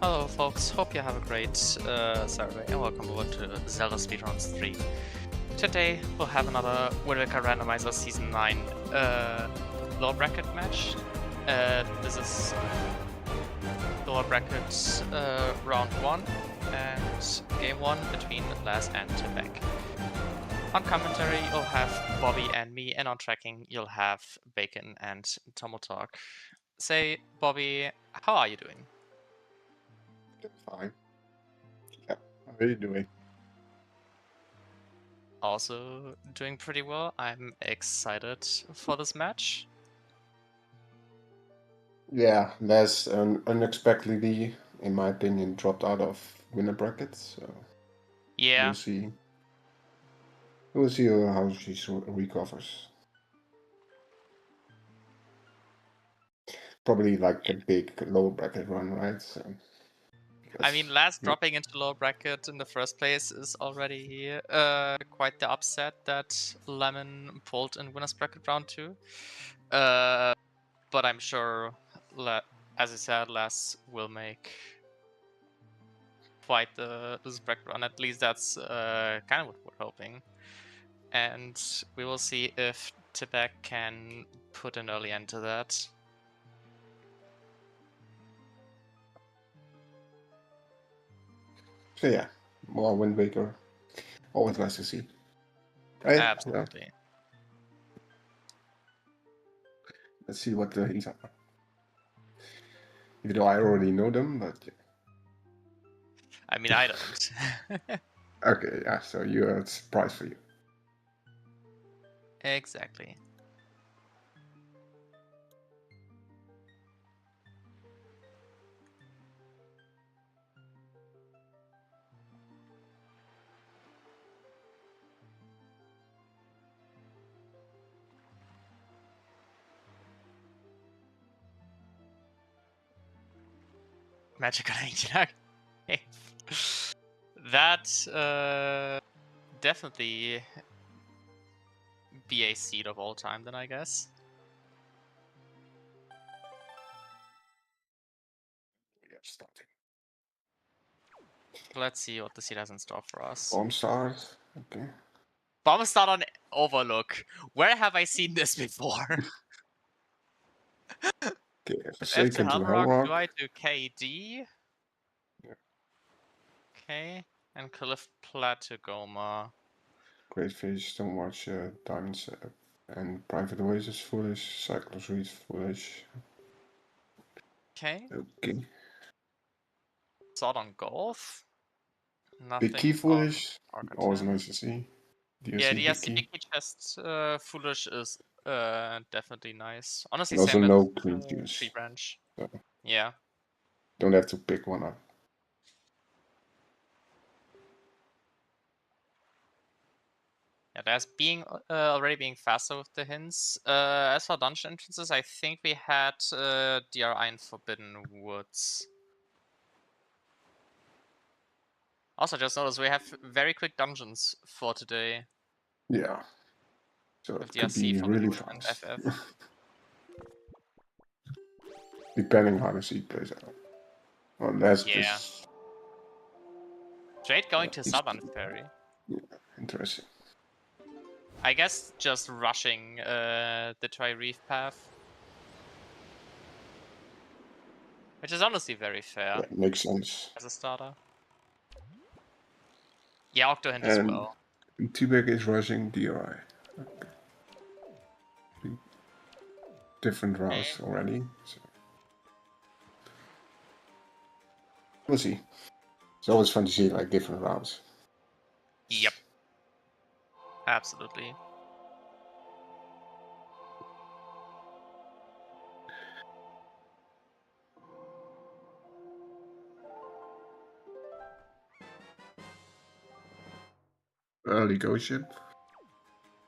Hello folks, hope you have a great Saturday and welcome over to ZeldaSpeedRuns 3. Today we'll have another Randomizer Season 9 lower bracket match. This is lower bracket round 1 and game 1 between Laz and Tibec. On commentary you'll have Bobby and me, and on tracking you'll have Bacon and Tomotalk. Say, Bobby, how are you doing? Fine. Yeah, how are you doing? Also doing pretty well. I'm excited for this match. Yeah, Les unexpectedly, in my opinion, dropped out of winner brackets. So Yeah, we'll see. We'll see how she recovers. Probably like a big lower bracket run, right? So, I mean, Laz dropping into lower bracket in the first place is already quite the upset that Lemon pulled in winners bracket round 2. But I'm sure, as I said, Laz will make quite this bracket run. At least that's kind of what we're hoping. And we will see if Tibec can put an early end to that. So yeah, more Wind Waker. Always nice to see. Right? Absolutely. Yeah. Let's see what the hints are. Even though I already know them, but yeah. I mean, I don't. Okay, yeah. So you a surprise for you. Exactly. Magical Angel. That definitely be a seed of all time, then I guess. Yeah, starting. Let's see what the seed has in store for us. Bomb stars. Okay. Bomb start on Overlook. Where have I seen this before? Okay, F to Forsaken to Hellrock, Hellrock. do I to KD? Yeah. Okay, and Cliff Plateau Goma. Great Fish, Don't Watch Diamonds and Private Oasis foolish. Cyclos Reed foolish. Okay. Okay. Sword on Golf. Big Key Nothing foolish. on Always Arcatem. nice to see. Yeah, DSC the Big Key. Big chest foolish is definitely nice. Honestly, And also same no with green cues. Tree Branch. So Yeah. don't have to pick one up. Yeah, there's already being faster with the hints. As for dungeon entrances, I think we had DRI in Forbidden Woods. Also, just notice we have very quick dungeons for today. Yeah. So With it could DRC, be really Forbidden Woods, fast. and FF. Depending how the seed plays out. Unless Yeah. this. Straight going to Southern Ferry. Yeah, interesting. I guess just rushing the Tri-Reef path. Which is honestly very fair. Yeah, makes sense. As a starter. Yeah, Octohint as well. Tibec is rushing DRI. Okay. Different routes already. So. We'll see. It's always fun to see like different routes. Yep. Absolutely. Early go ship.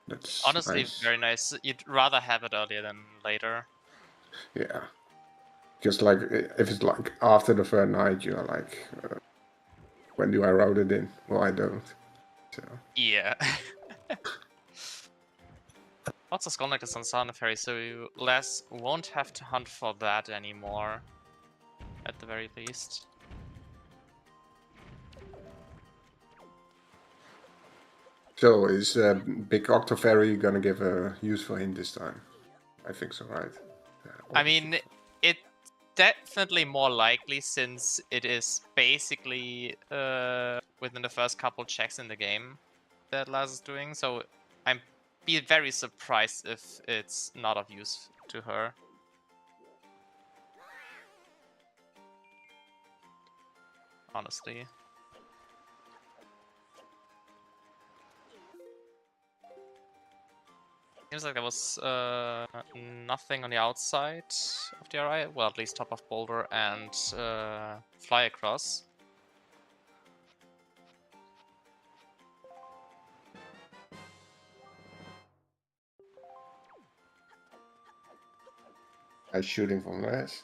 That's honestly nice. very nice. You'd rather have it earlier than later. Yeah. Just like if it's like after the third night, you're like, when do I route it in? Well, I don't. So. Yeah. Lots of Skull Necklace on Southern Ferry, so Les won't have to hunt for that anymore. At the very least. So is Big Octofairy gonna give a useful hint this time? I think so, right? Yeah, I mean, it's definitely more likely since it is basically within the first couple checks in the game that Laz is doing. So I'm be very surprised if it's not of use to her. Honestly. Seems like there was nothing on the outside of the RI. Well, at least top of boulder and fly across. I'm shooting from less.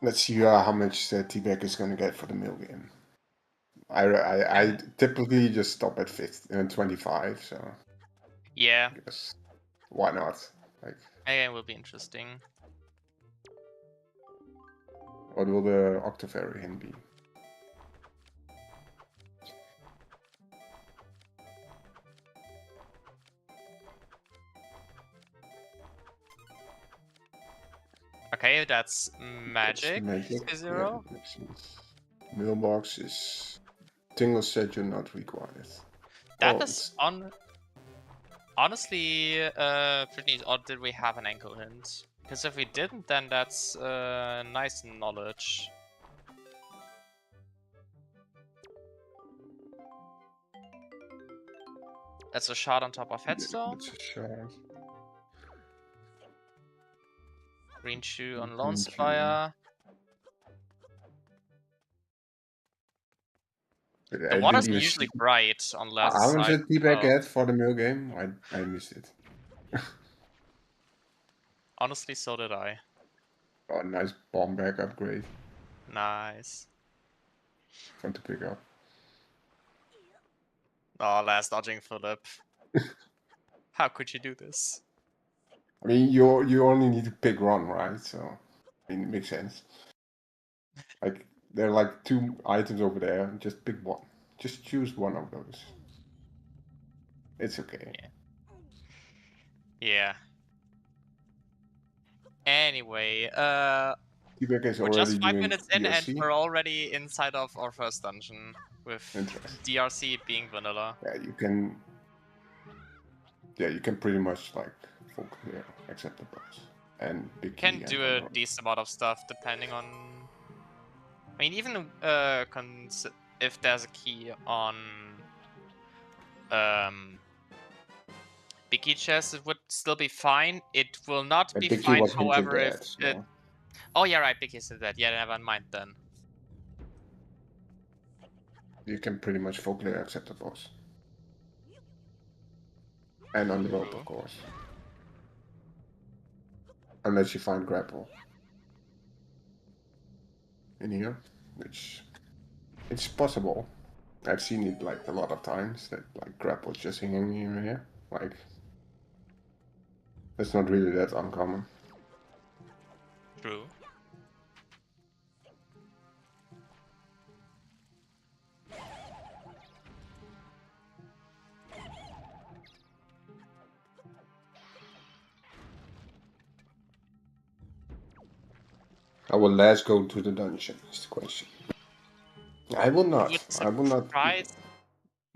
Let's see how much Tibec is gonna get for the mill game. I typically just stop at 50 and 25, so Yeah, I guess why not? Like, again, will be interesting. what will the Octofairy hint be? Okay, that's magic. Magic. Zero. Yeah, makes sense. Mailbox is tingle schedule not required. That Oh, is it's honestly pretty neat. Or did we have an ankle hint? Because if we didn't, then that's nice knowledge. That's a shot on top of headstone. it's a shot. Green shoe on Green Lone shoe. Spire. The I water's didn't even usually see. bright on last How much side. did Tibec Oh, get for the mill game? I missed it. honestly, so did I. Oh, nice bomb bag upgrade. Nice. Fun to pick up. Oh, last dodging Philip. How could you do this? I mean, you only need to pick one, right? So, I mean, it makes sense. Like, there are like 2 items over there. Just pick one. Just choose one of those. It's okay. Yeah. Anyway, Tibec is we're already just 5 doing minutes in and DLC. we're already inside of our first dungeon with Interesting. DRC being vanilla. Yeah, you can. Yeah, you can pretty much like full clear except the boss and big key Can and do a unknown. decent amount of stuff depending on. I mean, even if there's a key on Biggie chest, it would still be fine. It will not But be big key fine, was hinted however, if at, it. so Oh yeah, right. Biggie said that. Yeah, never mind then. you can pretty much full clear except the boss. And on the rope, True. of course. Unless you find grapple in here, which it's possible. I've seen it like a lot of times that like grapple's just hanging in here. Like it's not really that uncommon. True. I will last go to the dungeon is the question. I will It not. would I will not. surprise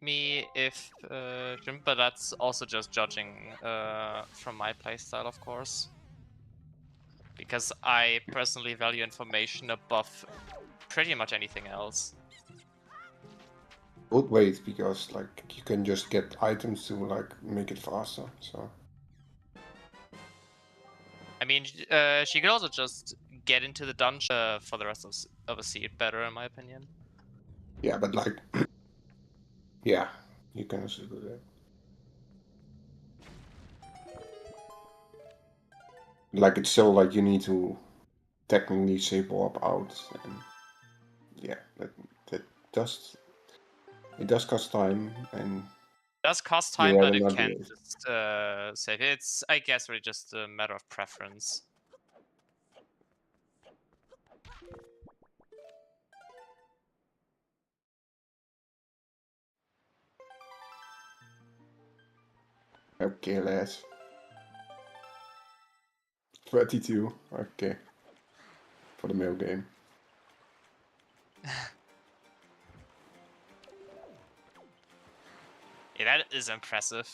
me if but that's also just judging from my playstyle, of course. Because I personally value information above pretty much anything else. Would wait because like you can just get items to like make it faster. So I mean, she could also just get into the dungeon for the rest of us see it better, in my opinion. yeah, but like yeah, you can also do that. Like it's still like you need to technically save up out and yeah, that does it does cost time and It does cost you time, but rather it not do can it. just save. It's, I guess, really just a matter of preference. Okay, less. 32. Okay. For the male game. Yeah, that is impressive.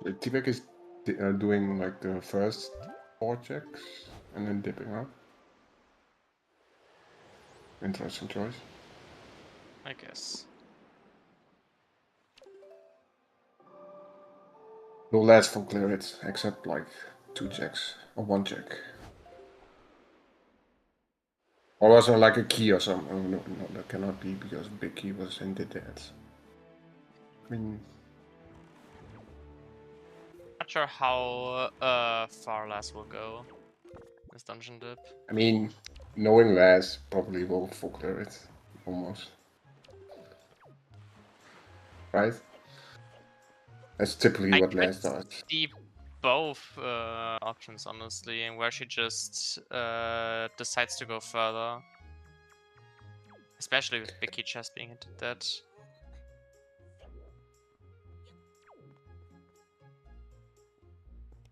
The Tibec is doing like the first 4 checks and then dipping up. Interesting choice. I guess. No less for clear it, except like 2 checks or 1 check. Or was there like a key or something? Oh, no, that cannot be because big key was in the dead. I mean, Not sure how far less will go. This dungeon dip. I mean, knowing less probably will full clear it almost. Right? That's typically I what could less does. see both options, honestly, and where she just decides to go further. Especially with Big Key Chest being hinted that.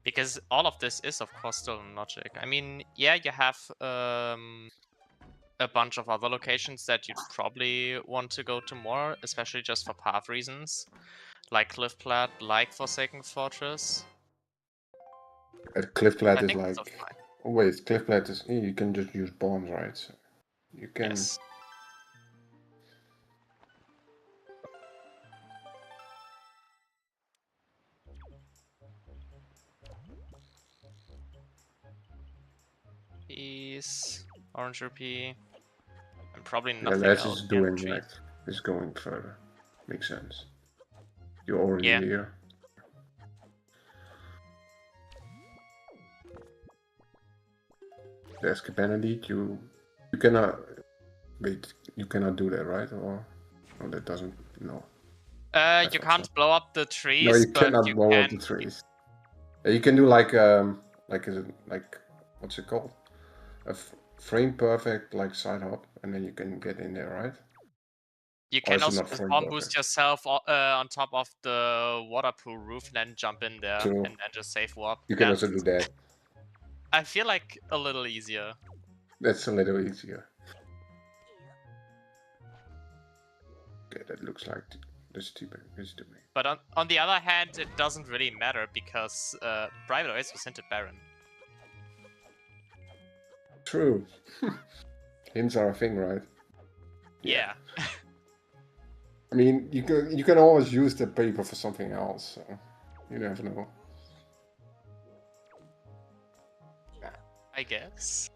Because all of this is, of course, still in logic. I mean, yeah, you have a bunch of other locations that you'd probably want to go to more, especially just for path reasons. Like Cliffplat, like Forsaken Fortress. Cliffplat I is think it's like... fine. Oh wait, Cliffplat is... You can just use bombs, right? So you can... Yes. Peace. Orange rupee. And probably Yeah, nothing less else is here in doing the tree. like... is going further. Makes sense. You're already Yeah. here. There's capacity. You cannot... Wait, you cannot do that, right? Or... No, that doesn't... No. You can't blow up the No, trees, you but cannot you blow up the can. trees. You can do like is it like what's it called? A frame perfect like side hop, and then you can get in there, right? You Or can is it also not just frame bomb boost perfect? yourself on top of the water pool roof and then jump in there True. and then just save warp. You can That's, also do that. I feel like, a little easier. That's a little easier. Okay, that looks like this Tibec is to me. But on the other hand, it doesn't really matter because Private Oasis was hinted Baron. True. Hints are a thing, right? Yeah. I mean, you can always use the paper for something else. So you never know. I guess.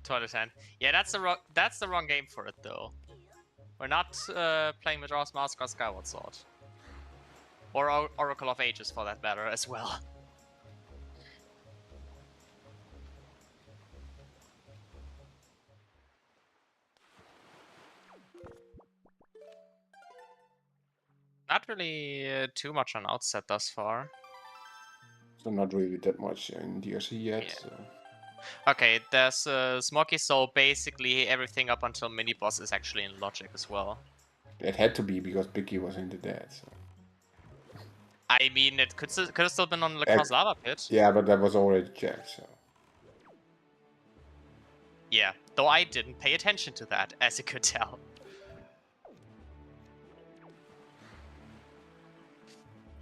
2 out of 10. Yeah, that's the wrong game for it though. We're not playing Majora's Mask or Skyward Sword. Or Oracle of Ages for that matter as well. Not really too much on Outset thus far. So not really that much in DLC yet. Yeah. So. Okay, there's Smoky, so basically everything up until mini boss is actually in logic as well. It had to be because Picky was in the dead. So. I mean, it could have still been on Lacrosse Lava Pit. Yeah, but that was already checked. So. Yeah, though I didn't pay attention to that, as you could tell.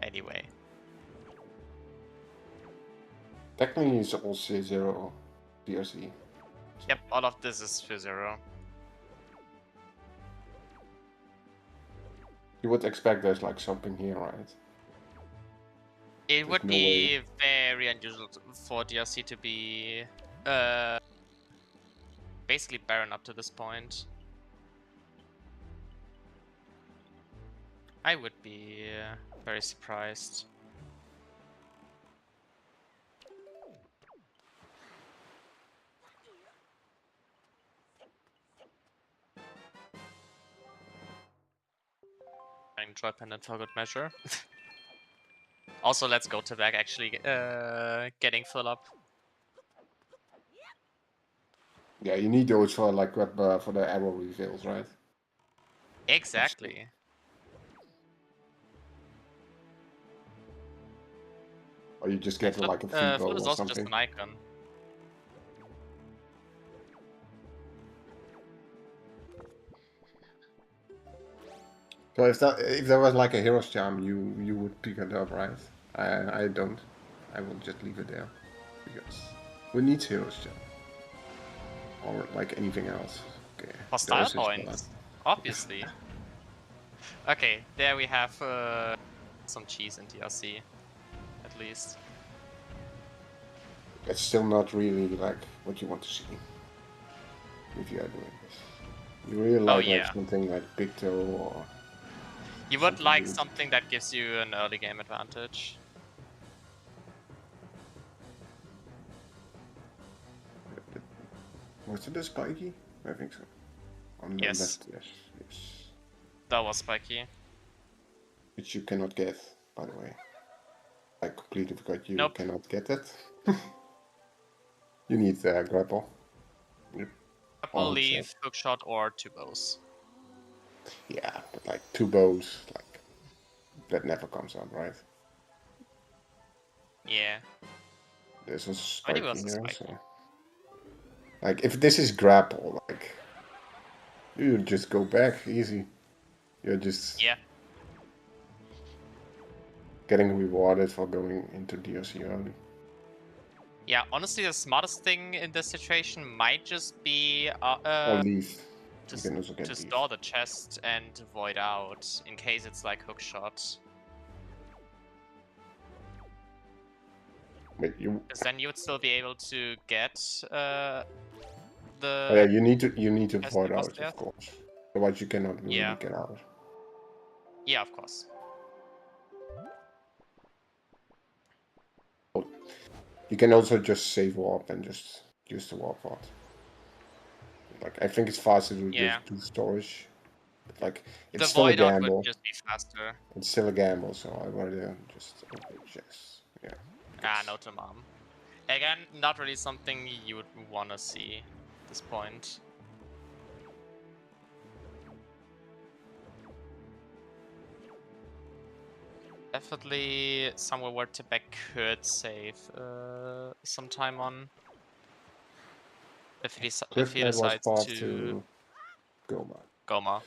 Anyway. Technically, it's also 0 DLC. Yep, all of this is for 0. You would expect there's like something here, right? It would no be very unusual for DLC to be basically barren up to this point. I would be very surprised. I'm Android pendant for good measure. Also, let's go to back actually getting full up. Yeah, you need those for like for the arrow reveals, right? Exactly. Or you just get like a free bow Food is or also just something. an icon. So if there was like a hero's charm, you would pick it up, right? I don't. I will just leave it there because we need hero's charm or like anything else. Okay. For style points, obviously. Okay, there we have some cheese in DRC, at least. It's still not really like what you want to see if you are doing this. You really like something like Picto or. You would like something that gives you an early game advantage. Was it a spiky? I think so. On the left, yes. That was spiky. Which you cannot get, by the way. I completely forgot you Nope. cannot get it. You need grapple. Grapple, leaf, hookshot, or 2 bows. Yeah, but like 2 bows, like that never comes up, right? Yeah. This was spiky here, spiky. so. Like if this is grapple, like you just go back easy. You're just getting rewarded for going into DLC early. Yeah, honestly, the smartest thing in this situation might just be or leave. To store the chest and void out in case it's like hookshot. Wait, because then you would still be able to get the. Oh yeah, you need to void out, of course. Otherwise, you cannot really get out. Yeah, of course. You can also just save warp and just use the warp pod. Like I think it's faster to just do storage. But, like it's still a gamble. Would just be faster. It's still a gamble, so I'd rather just open chest. Yeah. Ah, no to mom. Again, not really something you would want to see at this point. Definitely somewhere where Tibec could save some time on. If he decides to Goma.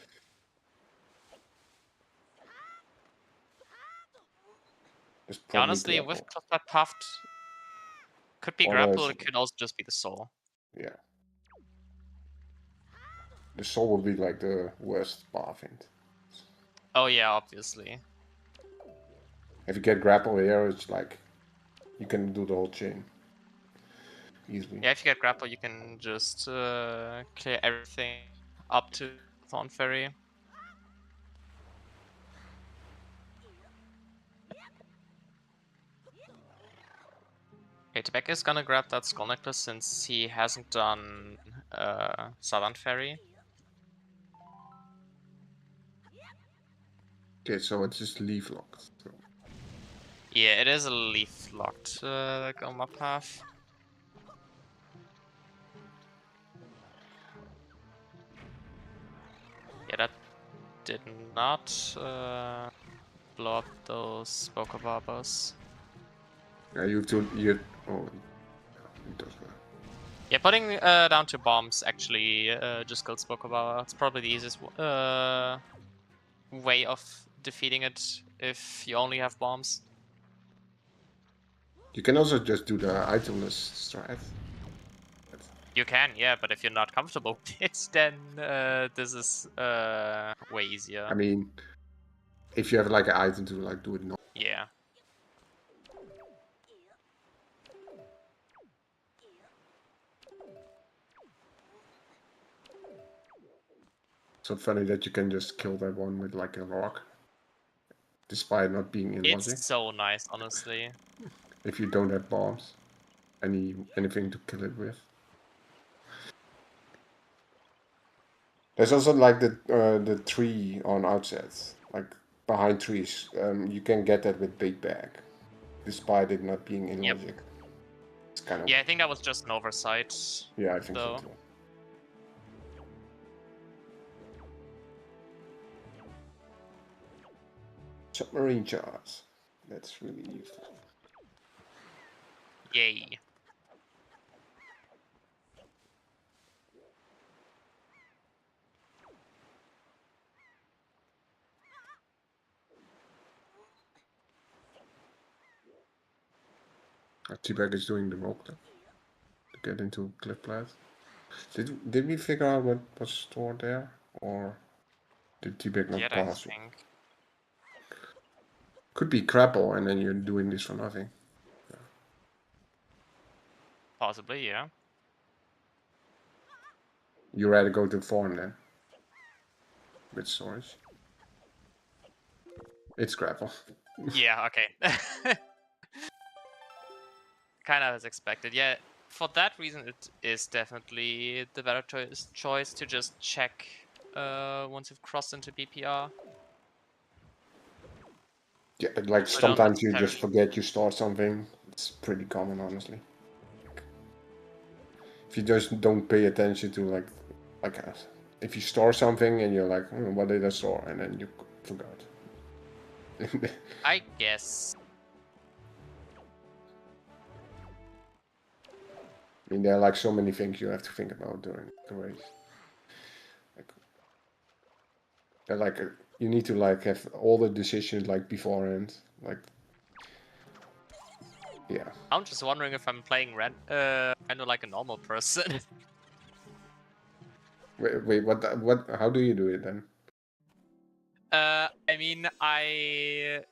Yeah, honestly, with Cliffbed Puffed, could be grapple, it could also just be the soul. Yeah. The soul would be like the worst path in. Oh yeah, obviously. If you get grapple here, it's like you can do the whole chain easily. Yeah, if you get grapple, you can just clear everything up to Thorn Ferry. Okay, Tibec is gonna grab that Skull Necklace since he hasn't done Southern Ferry. Okay, so it's just leaf locked. So. Yeah, it is a leaf locked Goma path. Yeah, that did not blow up those Bokobabas. Yeah, oh, it does that. Yeah, putting down 2 bombs actually just kills Bokobaba. It's probably the easiest way of defeating it if you only have bombs. You can also just do the itemless strat. You can, yeah, but if you're not comfortable with it, then this is way easier. I mean, if you have like an item to like do it not. Yeah. So funny that you can just kill that one with like a rock, despite not being in logic. It's so nice, honestly. If you don't have bombs, anything to kill it with. There's also like the tree on outsets. Like behind trees. You can get that with big bag, despite it not being in logic. It's kind of Yeah, I think that was just an oversight. yeah, I think though. so too. Submarine charts. That's really useful. Yay. Tibec is doing the rock to get into Cliff Plat. Did we figure out what was stored there, or did Tibec not Yet, I pass it? think. Could be Crapple, and then you're doing this for nothing. Possibly, yeah. You rather go to farm then, with storage. It's Crapple. Yeah, okay. Kind of as expected. Yeah, for that reason, it is definitely the better choice to just check once you've crossed into BPR. Yeah, like So don't sometimes you necessarily... just forget you store something. It's pretty common, honestly. If you just don't pay attention to like if you store something and you're like, what did I store? And then you forgot. I guess. I mean, there are like so many things you have to think about during the race. Like, they're like you need to like have all the decisions like beforehand. Like, yeah. I'm just wondering if I'm playing Rando like a normal person. Wait, what? How do you do it then? I mean, I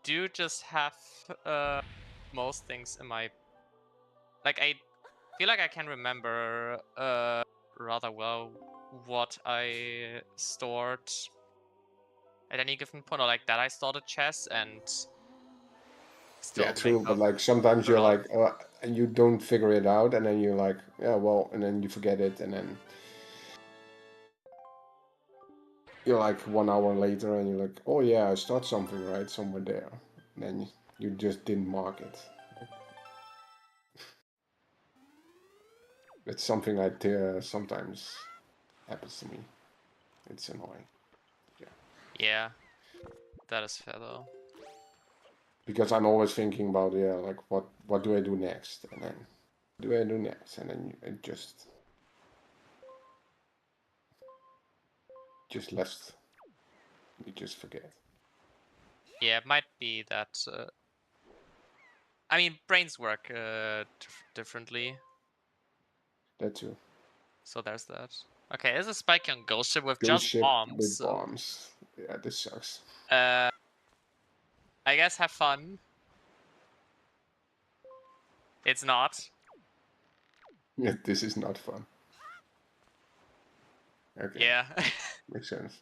do just have most things in my... Like, I feel like I can remember rather well what I stored at any given point, or like that I stored a chest and still Yeah, think true. But of like sometimes a you're lot of... like, and you don't figure it out, and then you're like, yeah, well, and then you forget it, and then you're like 1 hour later, and you're like, oh yeah, I start something right somewhere there. And then you just didn't mark it. It's something that sometimes happens to me. It's annoying. Yeah. Yeah, that is fair though. Because I'm always thinking about, yeah, like what do I do next, and then what do I do next, and then it just left. You just forget. Yeah, it might be that... I mean, brains work differently, That too. so there's that. Okay, there's a spike on Ghost Ship with Ghost just ship bombs, with so... bombs. Yeah, this sucks. I guess have fun. It's not. Yeah, this is not fun. Okay, Yeah. makes sense.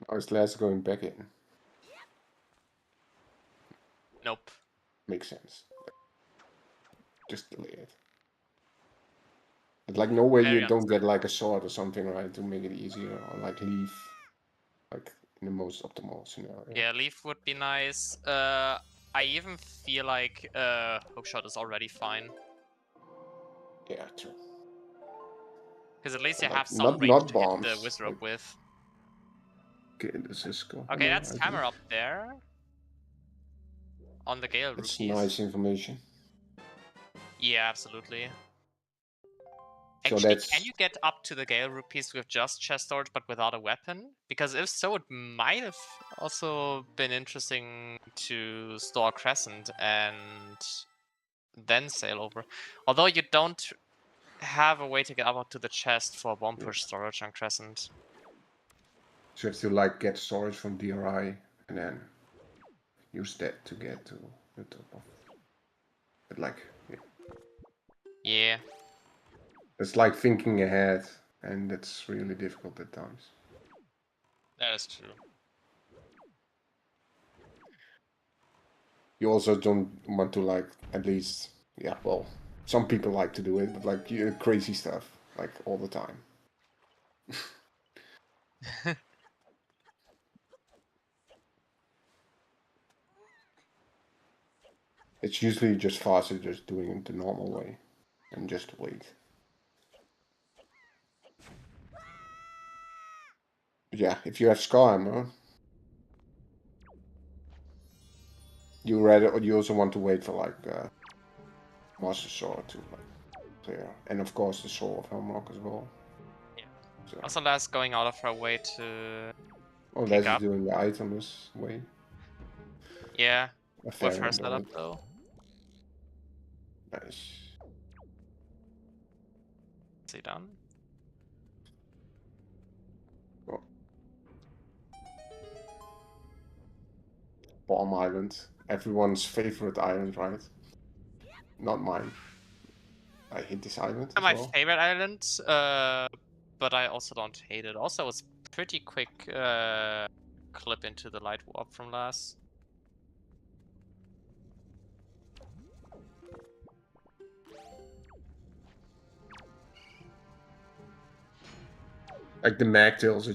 Now it's last going back in. Nope. Makes sense. Just delay it. But like no way you Very don't get understandable. like a sword or something, right, to make it easier, or like leave, like in the most optimal scenario. Yeah, leaf would be nice. I even feel like hookshot is already fine. Yeah, true. Because at least But you have like some not range not to hit the bombs. wizard Like, up with. okay, this is cool. Okay, Hammer, that's I hammer believe. up there. On the Gale That's rupees. nice information. Yeah, absolutely. So Actually, can that's you get up to the Gale rupees with just chest storage but without a weapon? Because if so, it might have also been interesting to store Crescent and then sail over. Although you don't have a way to get up to the chest for bomb push storage on Crescent. so you have to like get storage from DRI and then use that to get to the top of. But like, yeah. Yeah. It's like thinking ahead, and it's really difficult at times. That is true. You also don't want to like, at least, yeah, well, some people like to do it, but like crazy stuff. like all the time. It's usually just faster just doing it the normal way and just wait. But yeah, if you have Scar Hammer, you also want to wait for like Master Sword to like clear, and of course the Soul of Hemlock as well. Yeah. So. Also, Laz going out of her way to. Oh, pick Laz up. is doing the item this way. Yeah, with her Amount of setup it. though. Nice. Is he done? Oh. Palm Island, everyone's favorite island, right? Not mine. I hate this island as My well. favorite island, but I also don't hate it. Also, it's pretty quick clip into the light warp from Laz. Like the magtails,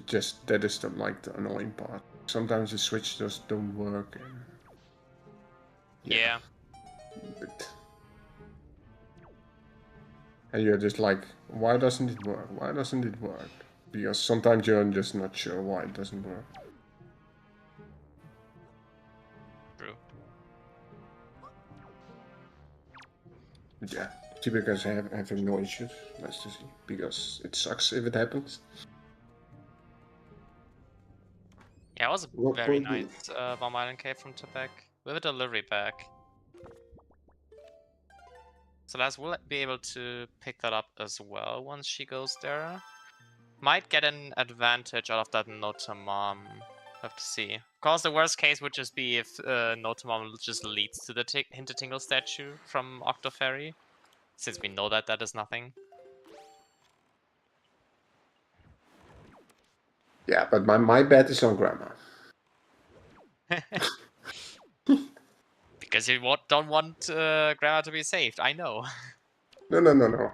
that is like the annoying part. Sometimes the switch just don't work. And Yeah. And you're just like, why doesn't it work? Why doesn't it work? Because sometimes you're just not sure why it doesn't work. True. But yeah, Tibec is having no issues. Nice to see. Because it sucks if it happens. Yeah, it was a very nice Bomb Island cave from Tibec with a delivery bag. So Laz will be able to pick that up as well once she goes there. Might get an advantage out of that Notamam. Have to see. Of course, the worst case would just be if Notamam just leads to the Hintertingle statue from Octoferry. Since we know that that is nothing. Yeah, but my bet is on Grandma. Because you don't want Grandma to be saved, I know. No.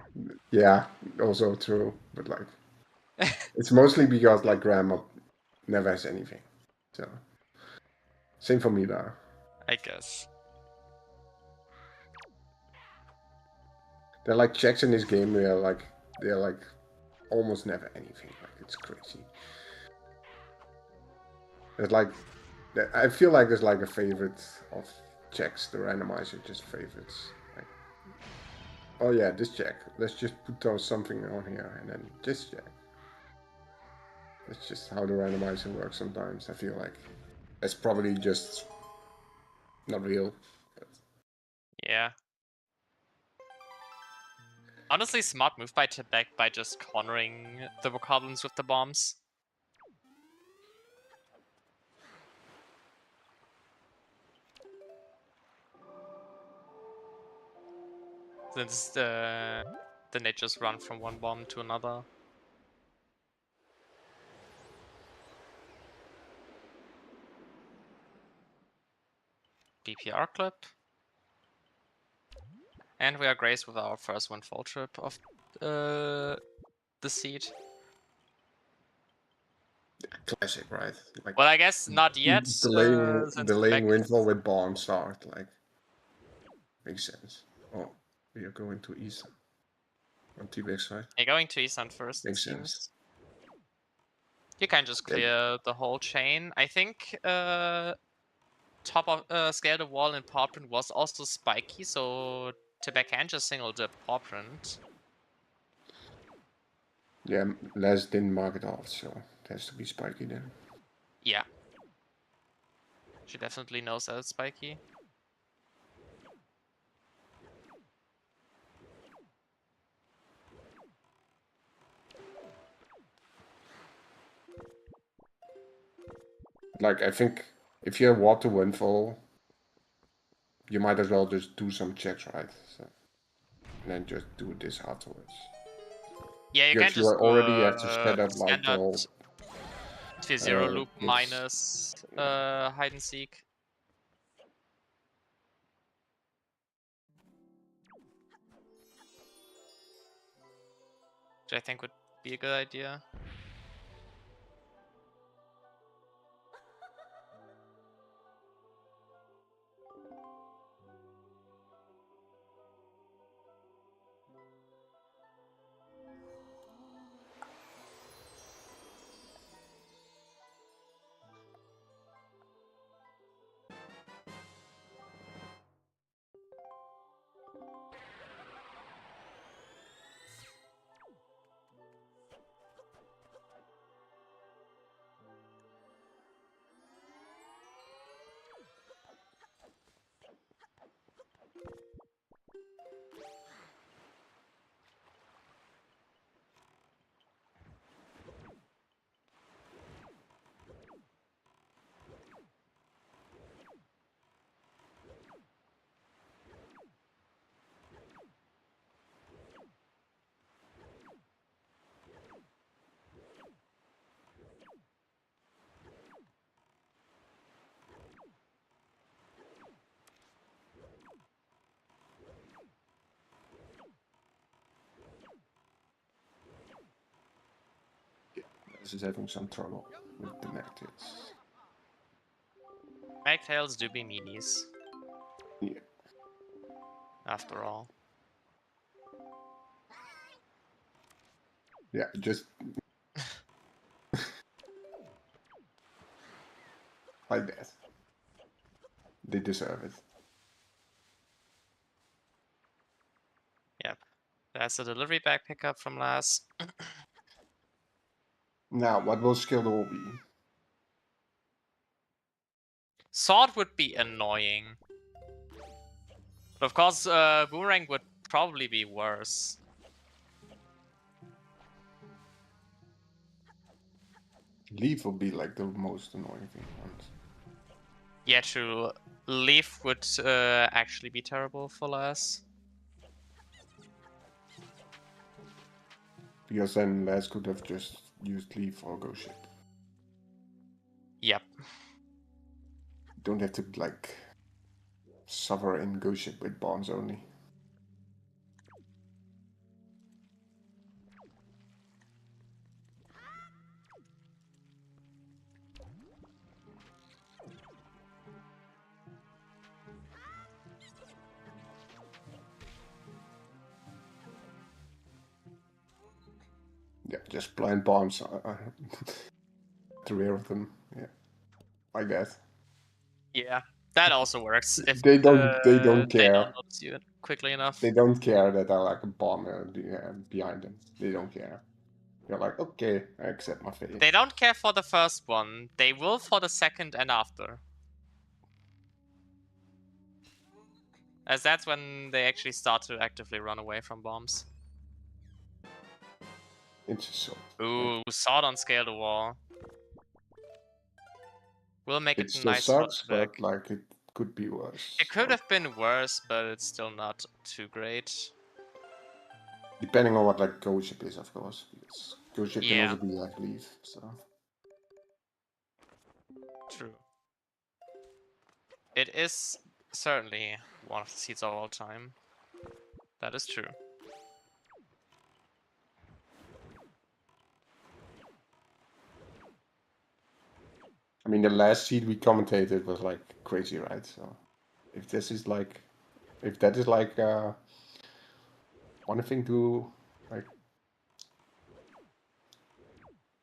Yeah, also true. But like, it's mostly because like Grandma never has anything. So, same for me there. I guess. There are like checks in this game where they're like almost never anything. Like it's crazy. There's like, I feel like there's like a favorite of checks. The randomizer just favorites. Like, oh yeah, this check. Let's just put something on here and then this check. That's just how the randomizer works sometimes. I feel like it's probably just not real. But... Yeah. Honestly, smart move by Tibec by just cornering the bokoblins with the bombs. Since then they just run from one bomb to another. DPR clip. And we are graced with our first windfall trip of the seed. Classic, right? Like, Well, I guess not yet. delaying windfall with bomb start, like, makes sense. Oh, we are going to east on T-Bag side. You're going to Eastern first, Makes it seems. sense. You can just clear the whole chain. I think top of scale the wall in paw print was also spiky, so Tibec can just single the paw print. Yeah, Les didn't mark it off, so it has to be spiky then. Yeah. She definitely knows that it's spiky. Like, I think if you have water windfall, you might as well just do some checks, right? So, and then just do this afterwards. Yeah, you Because can just already have to set up like the standard whole tier 0 loop minus hide and seek. which I think would be a good idea. This is having some trouble with the negatives. Magtails do be meanies. Yeah. After all. Yeah, just like that. They deserve it. Yep. That's a delivery bag pickup from last. Now, what will skill all be? Sword would be annoying. But of course, Boomerang would probably be worse. Leaf will be like the most annoying thing once. Yeah, true. Leaf would actually be terrible for less. Because then Les could have just used Leaf or Go Ship. Yep. Don't have to like suffer in Go Ship with bombs only. Yeah, just blind bombs the rear of them. Yeah, like that. Yeah, that also works if They don't they care. don't notice you quickly enough. They don't care that I like a bomb behind them. They don't care. They're like, okay, I accept my fate. They don't care for the first one. They will for the second and after. As that's when they actually start to actively run away from bombs. It's just so. Ooh, sword on scale the wall. We'll make It it still nice for sucks, Tibec. but like it could be worse. It could have been worse, but it's still not too great. Depending on what like Go Ship is, of course. Because Go Ship can Yeah. also be like Leaf, so. True. It is certainly one of the seeds of all time. That is true. I mean, the last seed we commentated was like crazy, right? So, if this is like, if that is like one thing to like,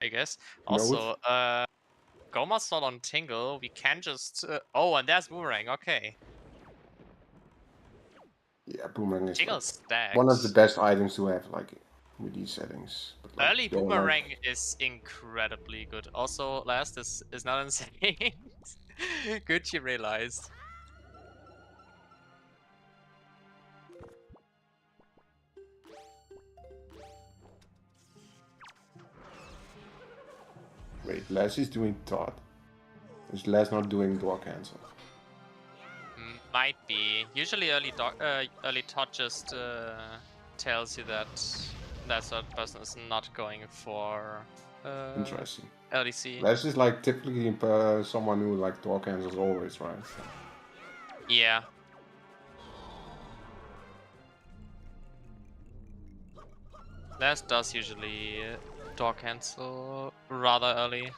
I guess. note. Also, Goma's not on Tingle. We can just... oh, and there's Boomerang. Okay. Yeah, Boomerang is Tingle's like stacked. one of the best items to have, like with these settings. But, like, Early they're, Boomerang like, is incredibly good. Also, last is not insane. Good you realized. Wait, Les is doing Todd. Is Les not doing door cancel? Might be. Usually early Todd just tells you that that certain person is not going for Interesting. LDC. Les is like typically someone who like door cancels always, right? So. Yeah. Last does usually door cancel rather early.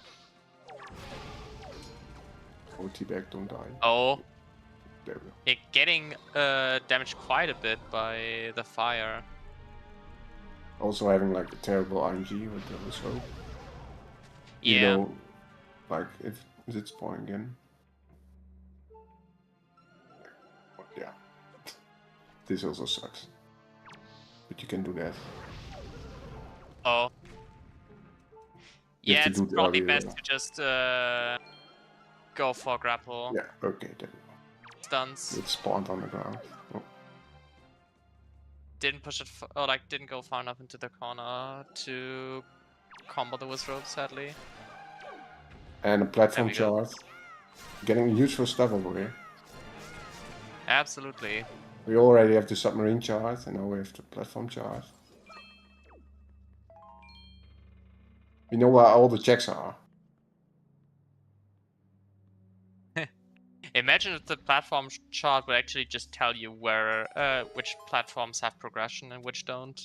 Oh, Tibec, don't die. Oh, There we go. you're getting damaged quite a bit by the fire. Also having like a terrible IMG with the slope. Yeah. Even though, like, if it's spawning again. Yeah. This also sucks. But you can do that. Oh. You have Yeah, to it's do it probably earlier. best to just go for grapple. Yeah, okay, there we go. Stuns. It spawned on the ground. Oh. Didn't push it, or like didn't go far enough into the corner to combo the wizard, sadly. And a platform There we go. charge. Getting useful stuff over here. Absolutely. We already have the submarine charge, and now we have the platform charge. You know where all the checks are. Imagine if the platform chart would actually just tell you where, which platforms have progression and which don't.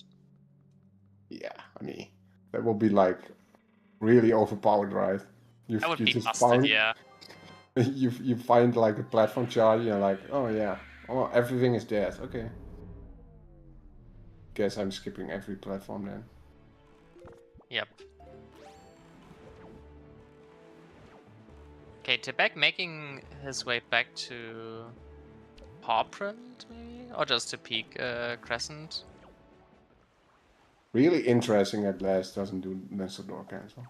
Yeah, I mean, that will be like really overpowered, right? You That would you be just busted, find yeah. you find like a platform charge, and you're like, oh yeah, oh everything is dead. Okay. Guess I'm skipping every platform then. Yep. Okay, Tibec making his way back to Pawprint, maybe? Or just to peak Crescent? Really interesting that Blast doesn't do Nestor door cancel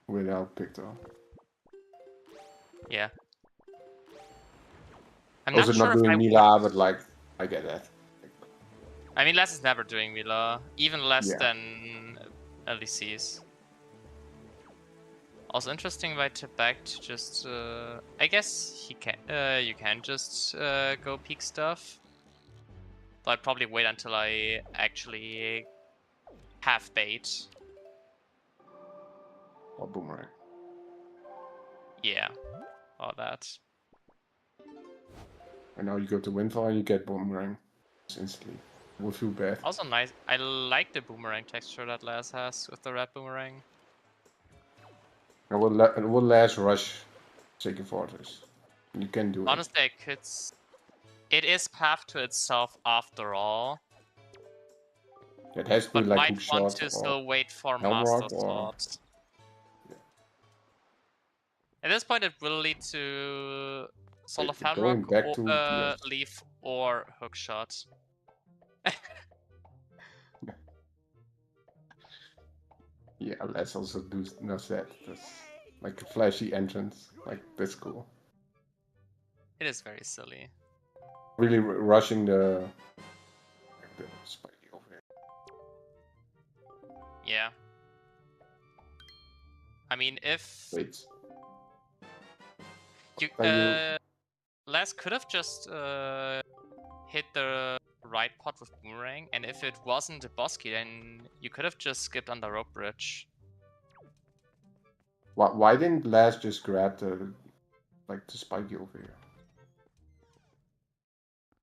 without Picto. Yeah. I'm Also not sure not if I doing would... Mila, but like, I get that. I mean, Les is never doing Mila. Even less Yeah. than LDCs. Also interesting by Tibec to just... I guess he can, you can just go peak stuff. But I'd probably wait until I actually have bait. Or Boomerang. Yeah. Or that. And now you go to Windfall and you get Boomerang instantly. It would feel bad. Also nice. I like the boomerang texture that Les has with the red boomerang. It will last rush Sacred Fortress. You can do it. Honestly, I could... It is path to itself after all. It has to be But like might hook want shot to or still wait for Helm Master Rock or... Sword. Yeah. At this point, it will lead to Soul of Wait, going Hamrock, back or to the... Leaf, or Hookshot. Yeah, let's also do not that. That's like a flashy entrance. Like, that's cool. It is very silly. Really rushing the spiky over here. Yeah. I mean, if Wait. you, Are you... Les could have just hit the right pot with boomerang, and if it wasn't a boss key, then you could have just skipped on the rope bridge. Why didn't Last just grab the spiky over here?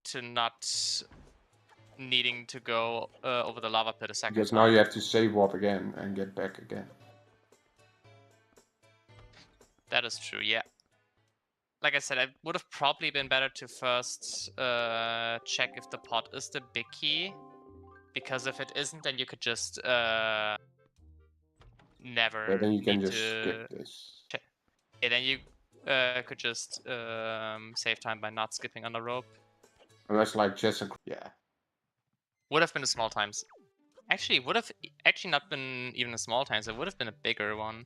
To not needing to go over the lava pit a second Because time. now you have to save warp again and get back again. That is true, yeah. Like I said, it would have probably been better to first check if the pot is the big key. Because if it isn't, then you could just never Yeah, then you can need just to... skip this. Yeah, then you could just save time by not skipping on the rope. Unless like just a... Yeah. Would have been a small times. Actually, would have actually not been even a small times. It would have been a bigger one.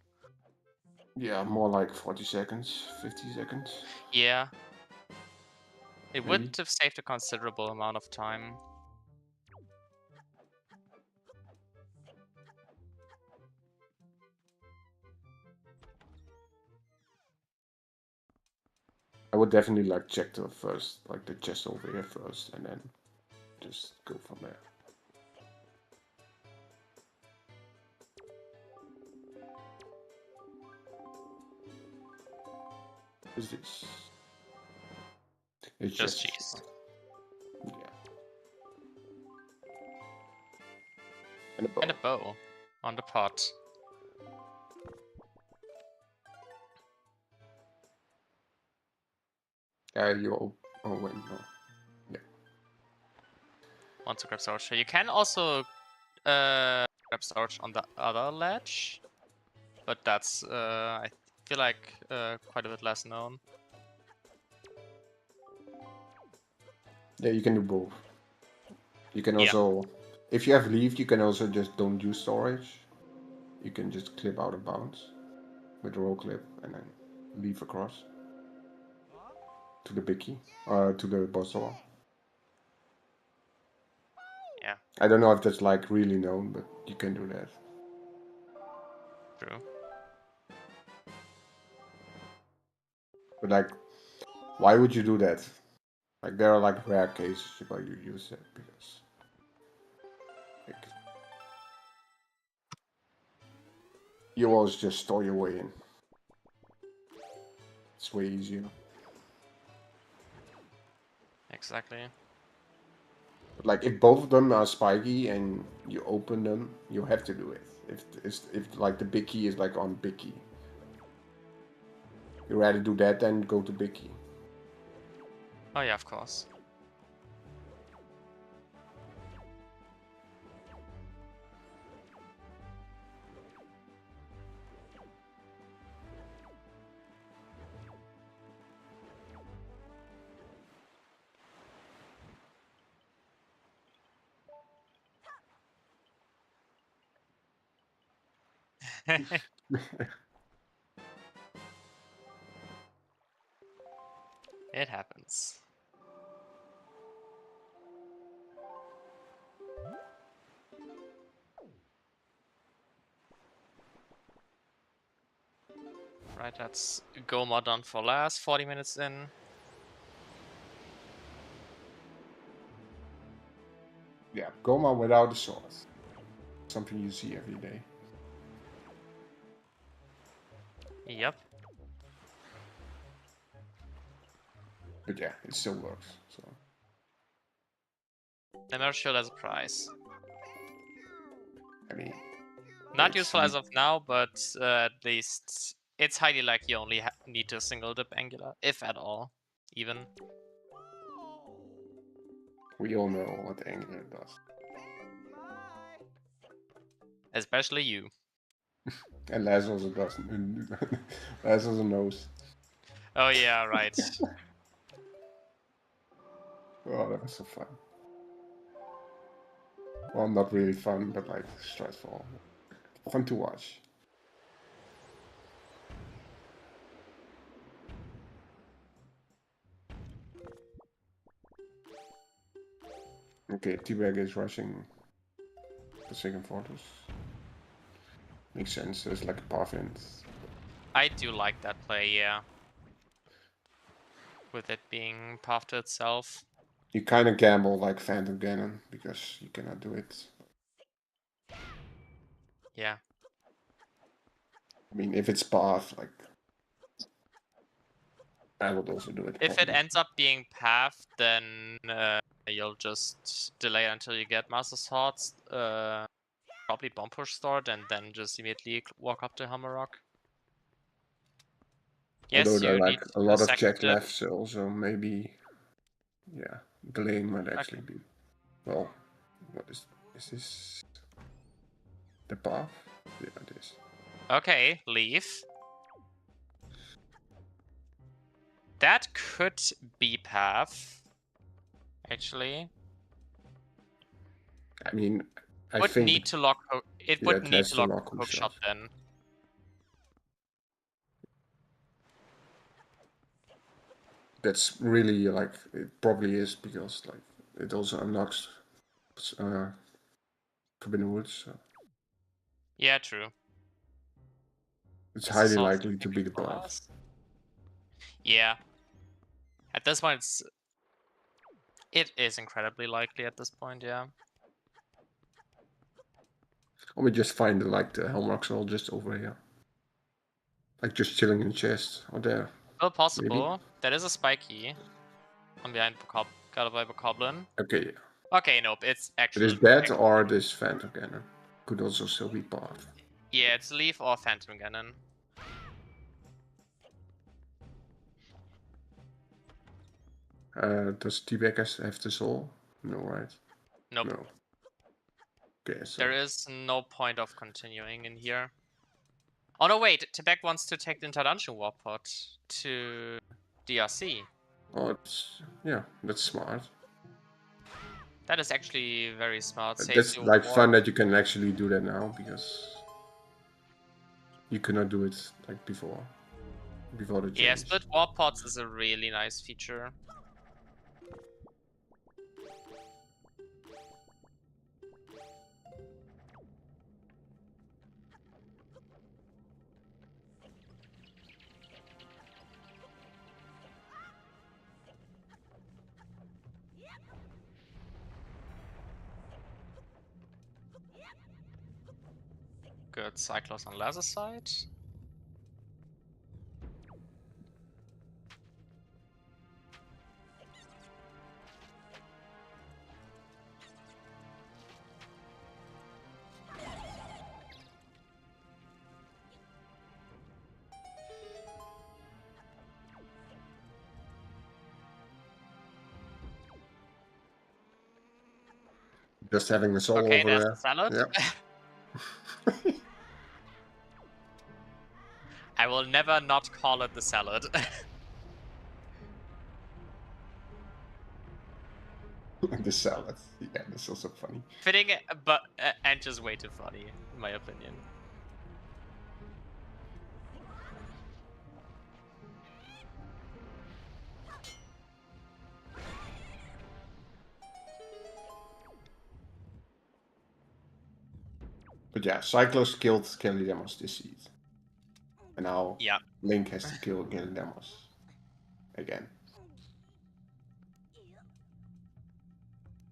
Yeah, more like 40 seconds, 50 seconds. Yeah. It Maybe. would have saved a considerable amount of time. I would definitely like check the first, like the chest over here first, and then just go from there. What is this? It's Just cheese. Yeah. And a bow on the pot. Oh wait, no. Yeah. Want to grab storage. You can also grab storage on the other ledge, but that's I feel like quite a bit less known. Yeah, you can do both. You can also, if you have leave, you can also just don't use storage. You can just clip out of bounds with roll clip and then leave across to the big key, to the boss door. Yeah. I don't know if that's like really known, but you can do that. True. But like, why would you do that? Like, there are like rare cases where you use it because like, you always just store your way in. It's way easier. Exactly. But like, if both of them are spiky and you open them, you have to do it. If like the big key is like on big key, you rather do that than go to big key. Oh yeah, of course. It happens. Right, that's Goma done for last. 40 minutes in. Yeah, Goma without a sword. Something you see every day. Yep. But yeah, it still works. So I'm not sure there's a price. I mean, Not useful as of now, but at least it's highly likely you only need to single dip Angular, if at all, even. we all know what Angular does. Especially you. And Les also doesn't. Les also knows. Oh yeah, right. Oh, that was so fun. Well, not really fun, but like stressful. Fun to watch. Okay, Tibec is rushing the second fortress. Makes sense, there's like a path in. I do like that play, yeah. With it being path to itself. You kind of gamble like Phantom Cannon because you cannot do it. Yeah. I mean, if it's path, like I would also do it. If it Probably. ends up being path, then you'll just delay until you get Master Swords. Probably bomb push start and then just immediately walk up to Hammer Rock. Although Yes, there are you like need a lot of second check dip. left, so also maybe, yeah, delaying might actually be. Well, what is this? The path? Yeah, it is. Okay, leave. That could be path. Actually, I mean, I would think need to lock. It yeah, would it need has to to lock lock hook shot then. That's really like it probably is because like it also unlocks Forbidden Woods. So Yeah, true. it's Is this highly all likely to be the for path. us? Yeah. At this point, it is incredibly likely at this point. Yeah. Or we just find like the Helmrock's all just over here, like just chilling in the chest or there. Well, possible. Maybe. That is a spiky. I'm behind Goblin. Okay, yeah. Okay, nope. It's It is actually that or this Phantom Cannon. could also still be part. Yeah, it's Leaf or Phantom Cannon. Does Tibec have the soul? No, right? Nope. No. Okay, so... There is no point of continuing in here. Oh no, wait, Tibec wants to take the Interdungeon Warp Pod to DRC. Oh, yeah, that's smart. That is actually very smart. Saves That's you like warp. fun that you can actually do that now, because you could not do it like before the change. Yeah, split warp pods is a really nice feature. Good Cyclos on laser side. Just having the soul Okay, over there's there. the salad. Yeah. I will never not call it the salad. The salad. Yeah, that's also funny. Fitting, but and just way too funny, in my opinion. But yeah, Cyclos killed Gelidemos this seed. And now Yeah. Link has to kill Gelidemos again.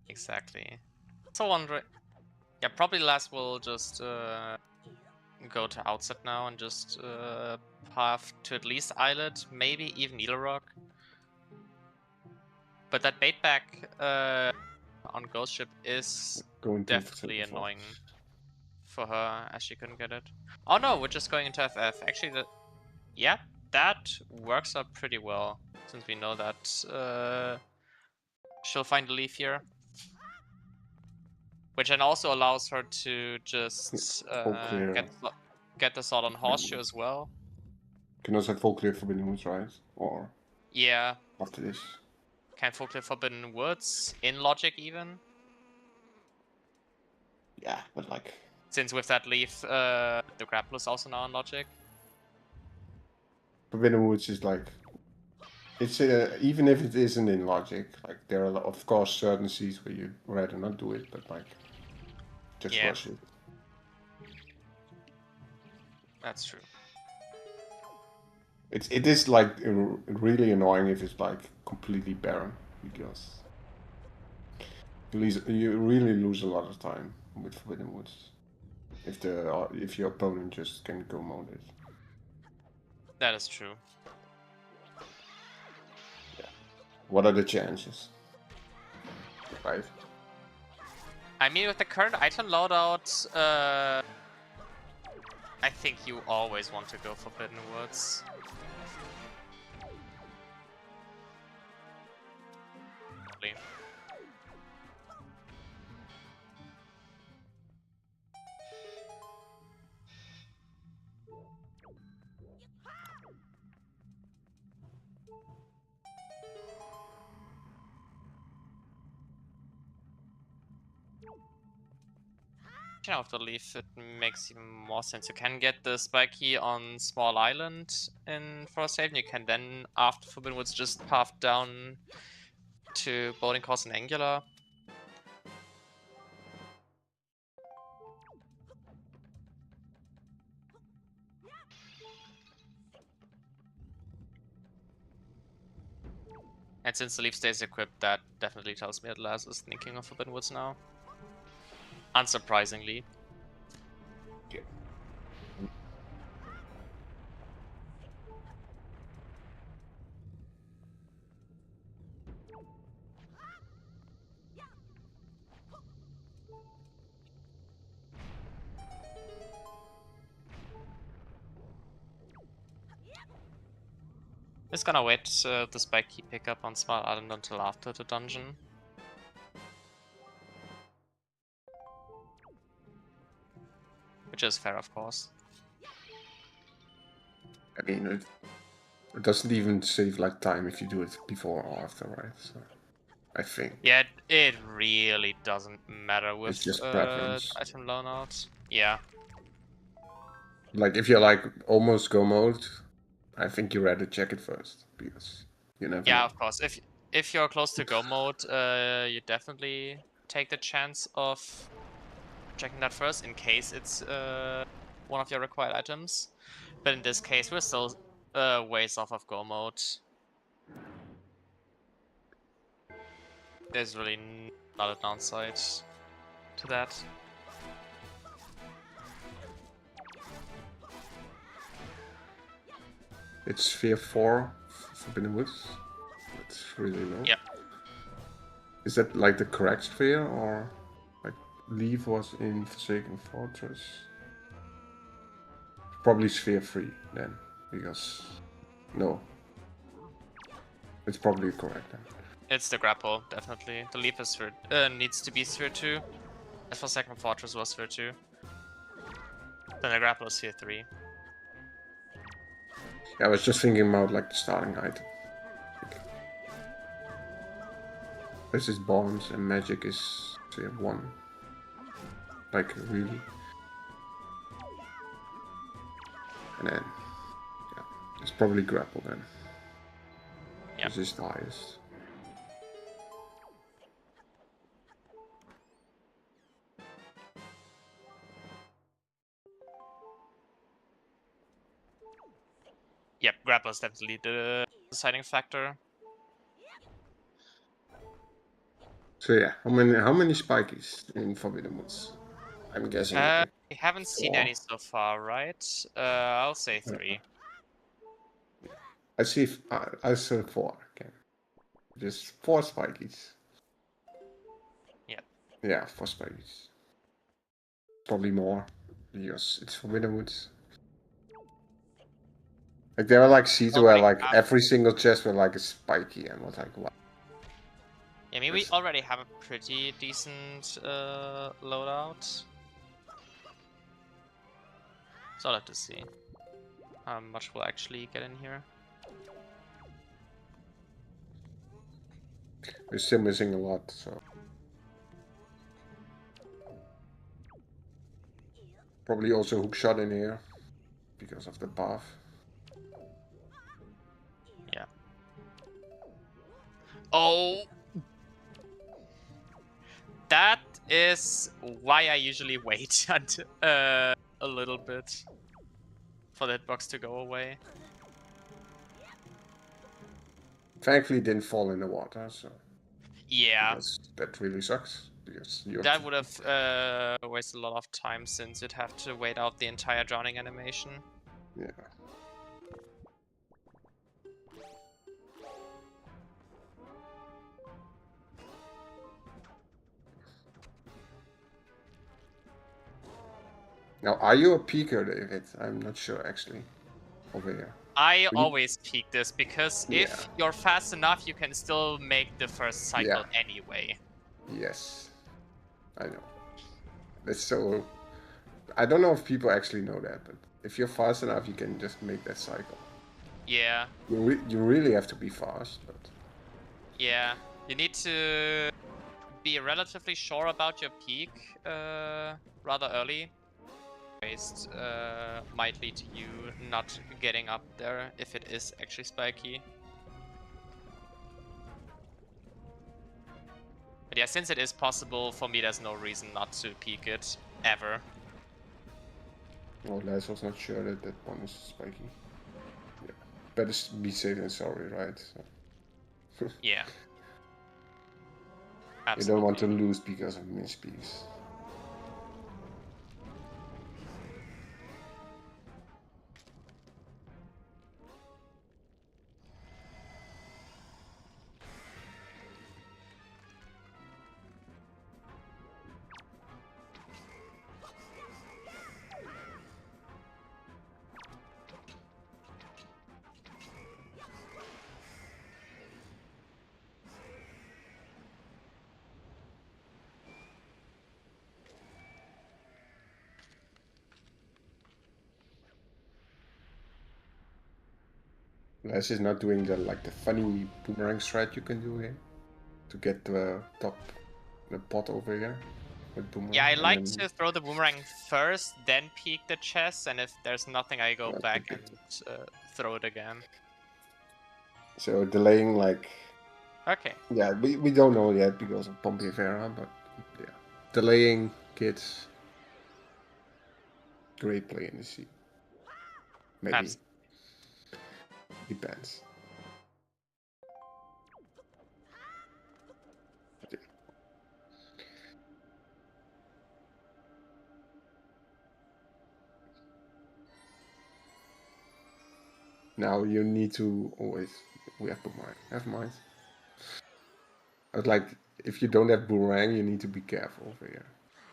Exactly. So wondering. Yeah, probably last will just go to outset now and just path to at least Islet, maybe even Needle Rock. But that bait back on Ghost Ship is Going to definitely annoying for her, as she couldn't get it. Oh no, we're just going into FF. Actually, yeah, that works out pretty well, since we know that she'll find a leaf here. Which then also allows her to just get the sword on Horseshoe as well. Can also have full clear Forbidden Woods, right? Or yeah, after this. Can full clear Forbidden Woods in logic even. Yeah, but like... Since with that leaf, the grapple is also now in logic. Forbidden Woods is like... It's even if it isn't in logic, like there are of course certain seeds where you rather not do it, but like just rush it. That's true. It is like really annoying if it's like completely barren, because you really lose a lot of time with Forbidden Woods if your opponent just can go mode it. That is true. Yeah. What are the chances? Right. I mean, with the current item loadout, I think you always want to go Forbidden Woods. Probably. Of the leaf, it makes even more sense. You can get the spiky on Small Island in Frosthaven. You can then, after Forbidden Woods, just path down to Boarding Course and Angular. And since the leaf stays equipped, that definitely tells me that Laz is thinking of Forbidden Woods now. Unsurprisingly. Yeah. Just gonna wait the spike key pickup on Small Island until after the dungeon. Which is fair, of course. I mean, it doesn't even save like time if you do it before or after, right? So, I think. Yeah, it really doesn't matter with It's just preference. item loadout. Yeah. Like if you're like almost go mode, I think you rather check it first because you never Yeah, know. of course. If you're close to go mode, you definitely take the chance of checking that first in case it's one of your required items. But in this case, we're still ways off of go mode. There's really not a downside to that. It's Sphere 4 Forbidden Woods. That's really low. Yep. Is that like the correct sphere or like Leaf was in Forsaken Fortress? Probably Sphere 3 then, because no. It's probably correct then. It's the grapple, definitely. The leap is sphere, needs to be sphere 2. As for Second Fortress was sphere 2. Then the grapple is sphere 3. Yeah, I was just thinking about like the starting item. This is bonds and magic is sphere 1. Like really. And then yeah, it's probably grapple then. Yeah. This is the highest. Yep, grapple is definitely the deciding factor. So yeah, how many spikies in Forbidden Woods? I'm guessing like We haven't seen 4. any so far, right? I'll say 3. I see. I saw 4. Okay, just 4 spikies. Yep. Yeah, 4 spikies. Probably more because it's Forbidden Woods. Like there are like seeds where like every single chest were like a spiky and was like what? Yeah, I mean, we already have a pretty decent loadout. So I'll have to see how much we'll actually get in here. We're still missing a lot, so probably also hook shot in here because of the path. Yeah. Oh! That is why I usually wait until, a little bit for the hitbox to go away. Thankfully, it didn't fall in the water, so Yeah. because that really sucks. Because you That would have wasted a lot of time since you'd have to wait out the entire drowning animation. Yeah. Now, are you a peeker, David? I'm not sure actually. Over here. I always peek this because if Yeah. you're fast enough, you can still make the first cycle anyway. Yes, I know. That's so. I don't know if people actually know that, but if you're fast enough, you can just make that cycle. Yeah. You really have to be fast, but. Yeah. You need to be relatively sure about your peak rather early. Waste might lead to you not getting up there if it is actually spiky. But yeah, since it is possible, for me there's no reason not to peek it, ever. Oh, Laz was not sure that that one is spiky. Yeah. Better be safe than sorry, right? So. Yeah. Absolutely. You don't want to lose because of misspeaks. Les is not doing the funny boomerang strat you can do here to get the pot over here with boomerang. Yeah, I and like then, to throw the boomerang first, then peek the chest, and if there's nothing, I go back and throw it again. So delaying Okay. yeah, we don't know yet because of Pompey-Vera, but yeah, delaying kids. Great play in the sea. Maybe. Depends. But yeah. Now you need to always... We have boomerang. Never mind. But if you don't have boomerang, you need to be careful over here.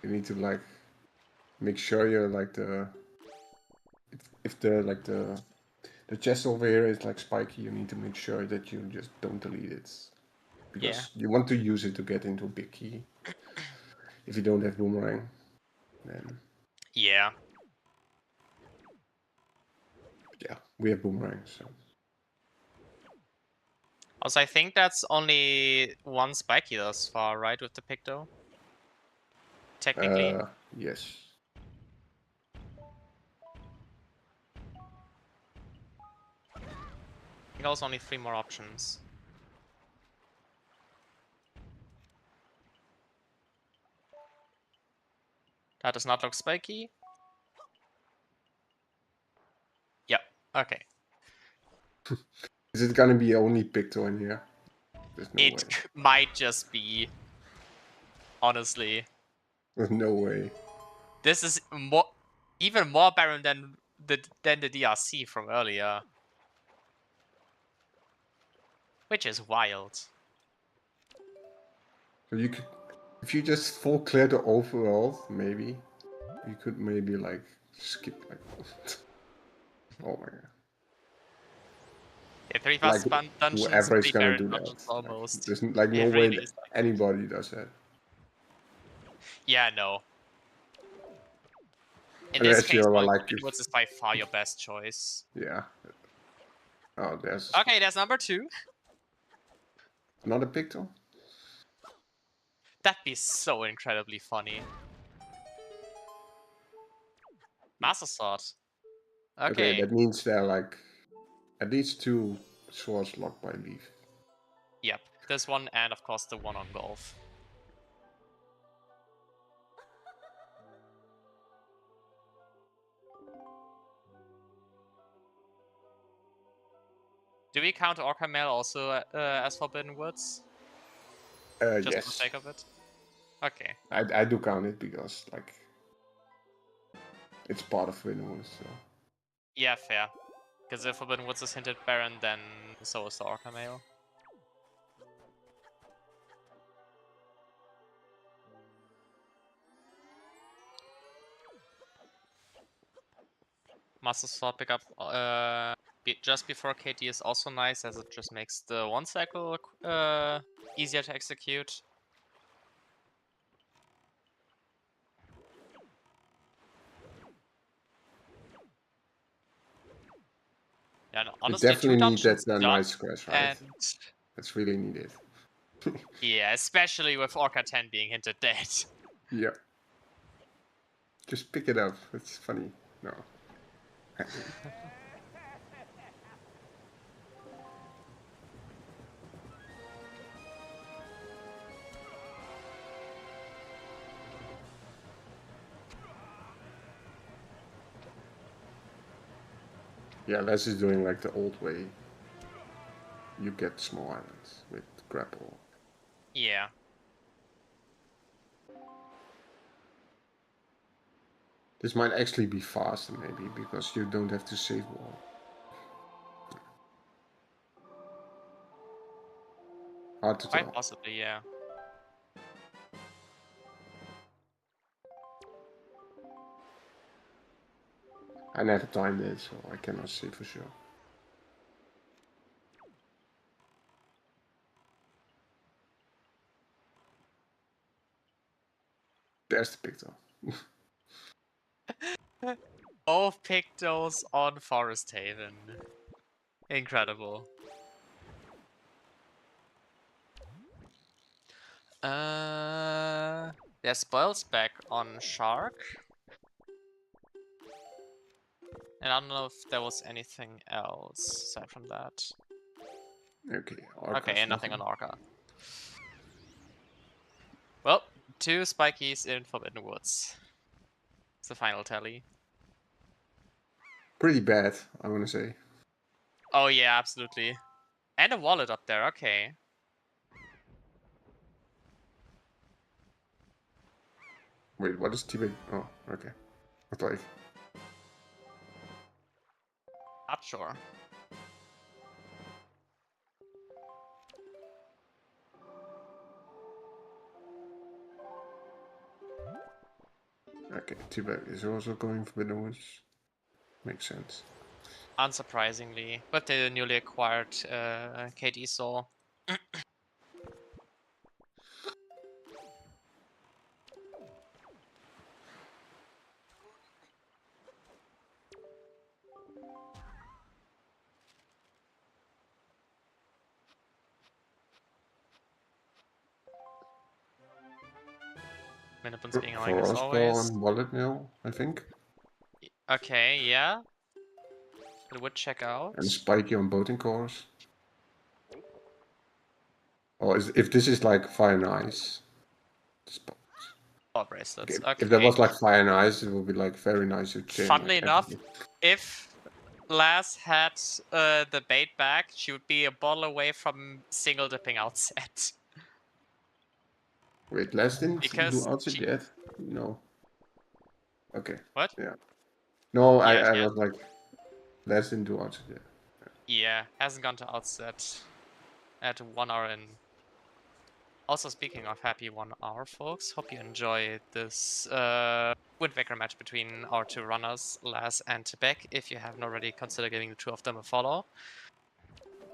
You need to make sure you're the... If the chest over here is spiky, you need to make sure that you just don't delete it. Because you want to use it to get into a big key. If you don't have boomerang, then... Yeah. Yeah, we have boomerang, so... Also, I think that's only one spiky thus far, right, with the Picto? Technically? Yes. I think there's only 3 more options. That does not look spiky. Yep, okay. Is it gonna be only Picto in here? There's no way. It might just be, honestly. There's no way. This is even more barren than the DRC from earlier. Which is wild. So you could, if you just full clear the overworld, maybe you could maybe skip oh my god. Yeah, 3 fast dungeons, Whoever is 3 gonna barren do that. dungeons almost. There's no It way really that is like anybody does that. Yeah, no. In this Unless case, you're Woods is by far your best choice. Yeah. Oh, there's... Okay, there's number 2. Another Picto? That'd be so incredibly funny. Master Sword. Okay. that means there are at least 2 swords locked by Leaf. Yep. This one and of course the one on golf. Do we count Orca Mail also as Forbidden Woods? Just Yes. for the sake of it? Okay. I do count it because it's part of Forbidden Woods, so... Yeah, fair. Because if Forbidden Woods is hinted Baron, then so is the Orca Mail. Master Sword pickup just before KT is also nice, as it just makes the 1 cycle easier to execute. Yeah, and honestly, definitely 2 need that dungeons nice crash, right? and That's really needed. yeah, especially with Orca 10 being hinted dead. Yeah. Just pick it up. It's funny. No. Yeah, Les is doing the old way. You get small islands with grapple. Yeah. This might actually be faster, maybe, because you don't have to save wall. Hard to Quite tell. possibly, yeah. I never timed it, so I cannot say for sure. There's the Picto. Both Pictos on Forest Haven. Incredible. There's spoils back on Shark. And I don't know if there was anything else aside from that. Okay, Orca's Okay, and nothing on Orca. Well, 2 Spikies in Forbidden Woods. It's the final tally. Pretty bad, I want to say. Oh yeah, absolutely. And a wallet up there, okay. Wait, what is Tibec? Oh, okay. I thought. Not sure. Okay, Tibec is also going for the woods. Makes sense. Unsurprisingly, with the newly acquired KD Soul. Minipons being annoying as Frostball always. and Wallet Mill, I think. Okay, yeah. It would check out. And Spiky on boating course. Or if this is like Fire and Ice. Oh, bracelets. Okay. Okay. If that was like Fire and Ice, it would be like very nice to chain. Funnily like, enough, everything. if Laz had the bait back, she would be a bottle away from single dipping outset. Wait, Laz didn't Because do outset she... yet? No. Okay. What? Yeah. No, Yeah, I she was like, Laz didn't do outset yet. Yeah, hasn't gone to outset at 1 hour in. Also, speaking of happy 1 hour, folks, hope you enjoy this Wind Waker match between our 2 runners, Laz and Tibec. If you haven't already, consider giving the 2 of them a follow.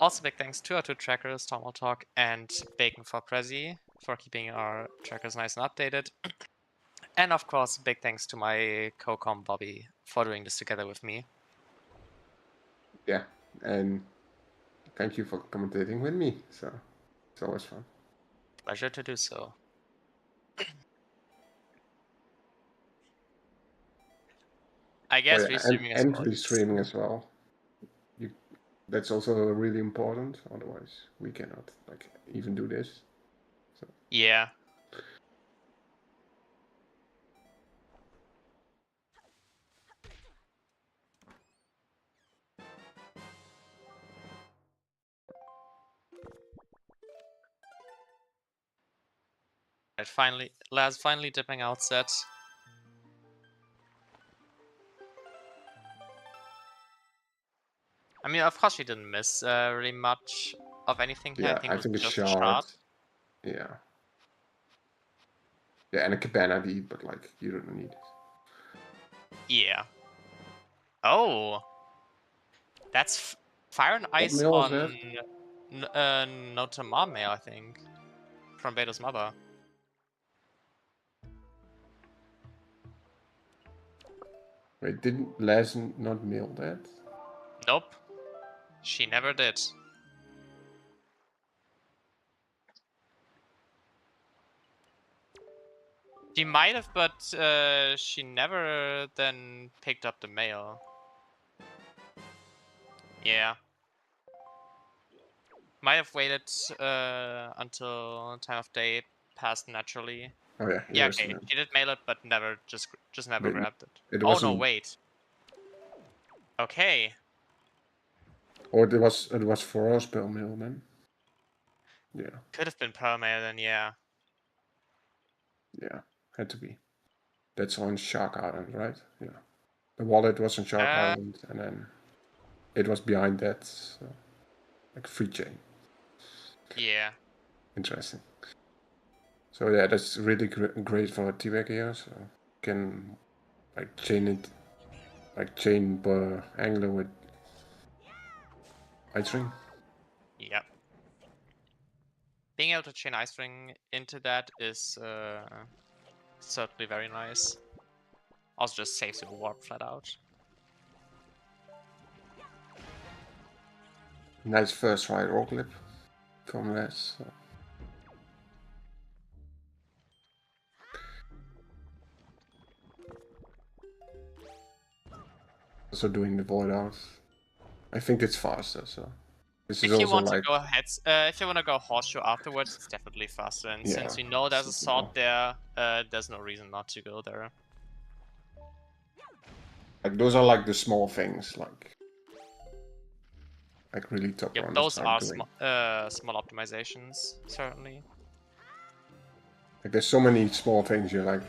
Also, big thanks to our 2 trackers, Tom Talk and Bacon for Prezi, for keeping our trackers nice and updated. And of course, big thanks to my co-com Bobby for doing this together with me. Yeah, and thank you for commentating with me. So it's always fun. Pleasure to do so. I guess restreaming as and well. restreaming as well. That's also really important. Otherwise, we cannot like even do this. So. Yeah. Right, Laz finally dipping outset. I mean, of course she didn't miss really much of anything here. Yeah, I think I it was think it's just a shard. shot. Yeah. Yeah, and a cabana beat, but like you don't need it. Yeah. Oh, that's Fire and What Ice mail was on that? Notama mail, I think, from Beto's mother. Wait, didn't Les not mail that? Nope, she never did. She might have, but she never then picked up the mail. Yeah. Might have waited until time of day passed naturally. Oh yeah, Yeah, here's the okay. mail. She did mail it, but never just never But grabbed it. it Oh no, wasn't. wait. Okay. Or it was for us spell mail then. Yeah. Could have been Pearl Mail then, yeah. Yeah, had to be. That's on Shark Island, right? Yeah. The wallet was on Shark Island, and then it was behind that, so, like free chain. Yeah. Interesting. So yeah, that's really great for Tibec here. So can like chain it, like chain angler with ice ring. Yep. Being able to chain Ice Ring into that is certainly very nice. Also just saves your warp flat out. Nice first try roll clip. Come less. Also doing the void out. I think it's faster, so this is If you also want to like go ahead, if you want to go horseshoe afterwards, it's definitely faster. And yeah, since we know there's a sword simple. there, there's no reason not to go there. Like those are like the small things, like really top Yep, runners those are are doing. small optimizations, certainly. Like there's so many small things you like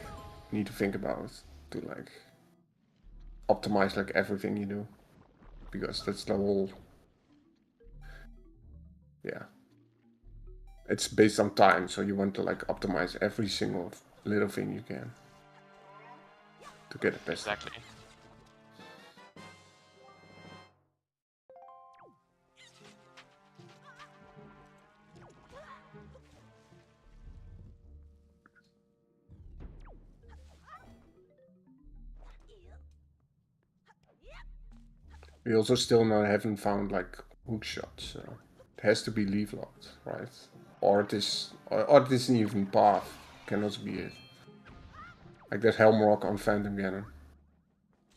need to think about to like optimize like everything you do, because that's the whole. Yeah, it's based on time, so you want to like optimize every single little thing you can to get the best. Exactly. We also still haven't found like hook shots, so it has to be leaf locked, right? Or it isn't even path. Can also be it. Like there's Helm Rock on Phantom Cannon.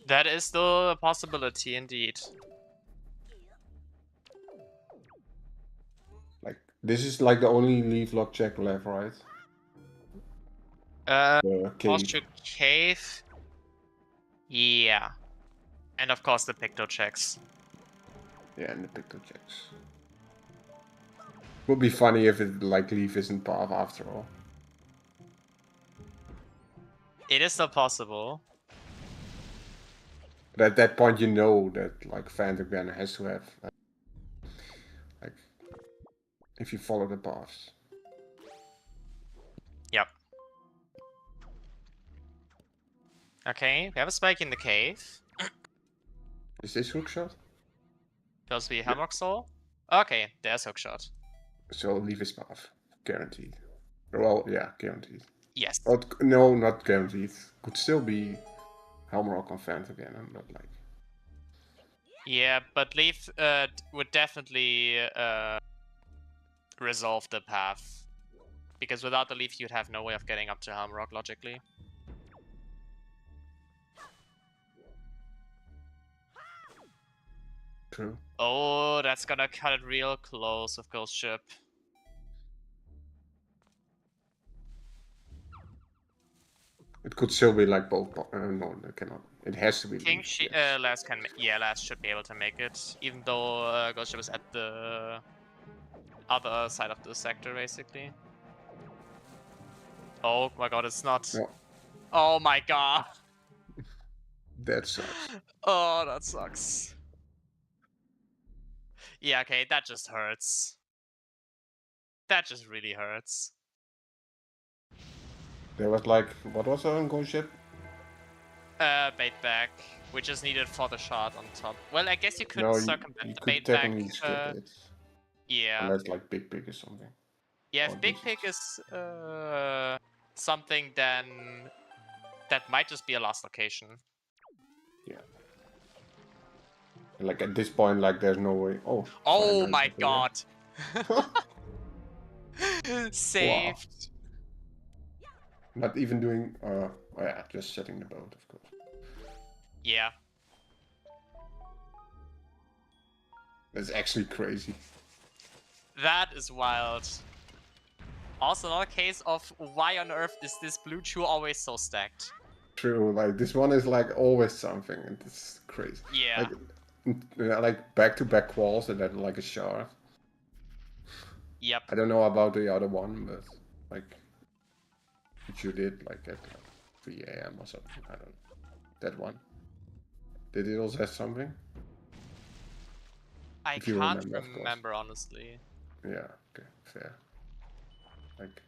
That is still a possibility, indeed. Like this is like the only leaf lock check left, right? The cave. Horseshoe Cave. Yeah. And of course the Picto checks. Yeah, and the picto checks. Would be funny if it like leaf isn't path after all. It is still possible. But at that point, you know that like Phantom Cannon has to have like if you follow the paths. Yep. Okay, we have a spike in the cave. Is this hookshot? Supposed to be Hamrock Soul. Okay, there's hookshot. So leave his path, guaranteed. Well, yeah, guaranteed. Yes. No, not guaranteed. Could still be Helmrock on Phantom Cannon, but like. Yeah, but Leaf would definitely resolve the path. Because without the Leaf, you'd have no way of getting up to Hamrock, logically. True. Oh, that's gonna cut it real close with Ghost Ship. It could still be like both. No, it cannot. It has to be. King Leaf, yes. Last can Last should be able to make it, even though Ghost Ship is at the other side of the sector, basically. Oh my god, it's not. No. Oh my god. That sucks. Oh, that sucks. Yeah, okay, that just hurts. That just really hurts. There was like, what was on Ghost Ship? Bait back, which is needed for the shot on top. Well, I guess you could No, circumvent you the could bait back. technically skip it. Yeah. Unless like Big Pig or something. Yeah, Or if Big this Pig is something, then that might just be a last location. Yeah. Like at this point, like there's no way. Oh. Oh my god. Saved. Wow. Not even doing. Oh yeah, just setting the boat, of course. Yeah. That's actually crazy. That is wild. Also, another case of why on earth is this blue chew always so stacked? True, like this one is like always something, and it's crazy. Yeah. Like back-to-back quals and then like a shard. Yep. I don't know about the other one, but like what you did like at 3 AM or something. I don't know. That one. Did it also have something? I If you can't remember, remember honestly. Yeah, okay, fair. Like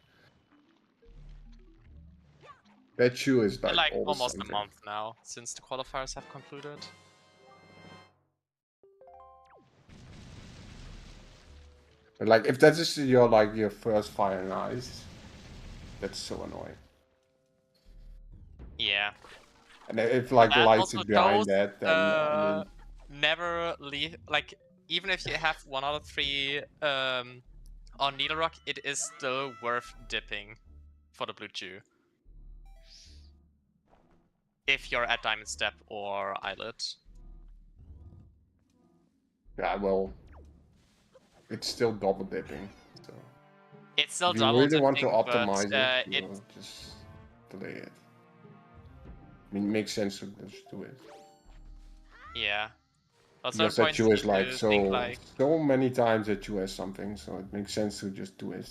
that shoe is like almost something. a month now since the qualifiers have concluded. But like if that is your first fire and ice, that's so annoying. Yeah. And if like That lights also is behind shows, that, then I mean, never leave, like, even if you have 1 out of 3 on Needle Rock, it is still worth dipping for the Blue Chew. If you're at Diamond Step or Islet. Yeah, well, it's still double dipping. So It's still if you double really dipping, want to but optimize it, you'll just delay it. I mean, it makes sense to just do it. Yeah. At Because certain that points chew is you like think so many times that chew has something, so it makes sense to just do it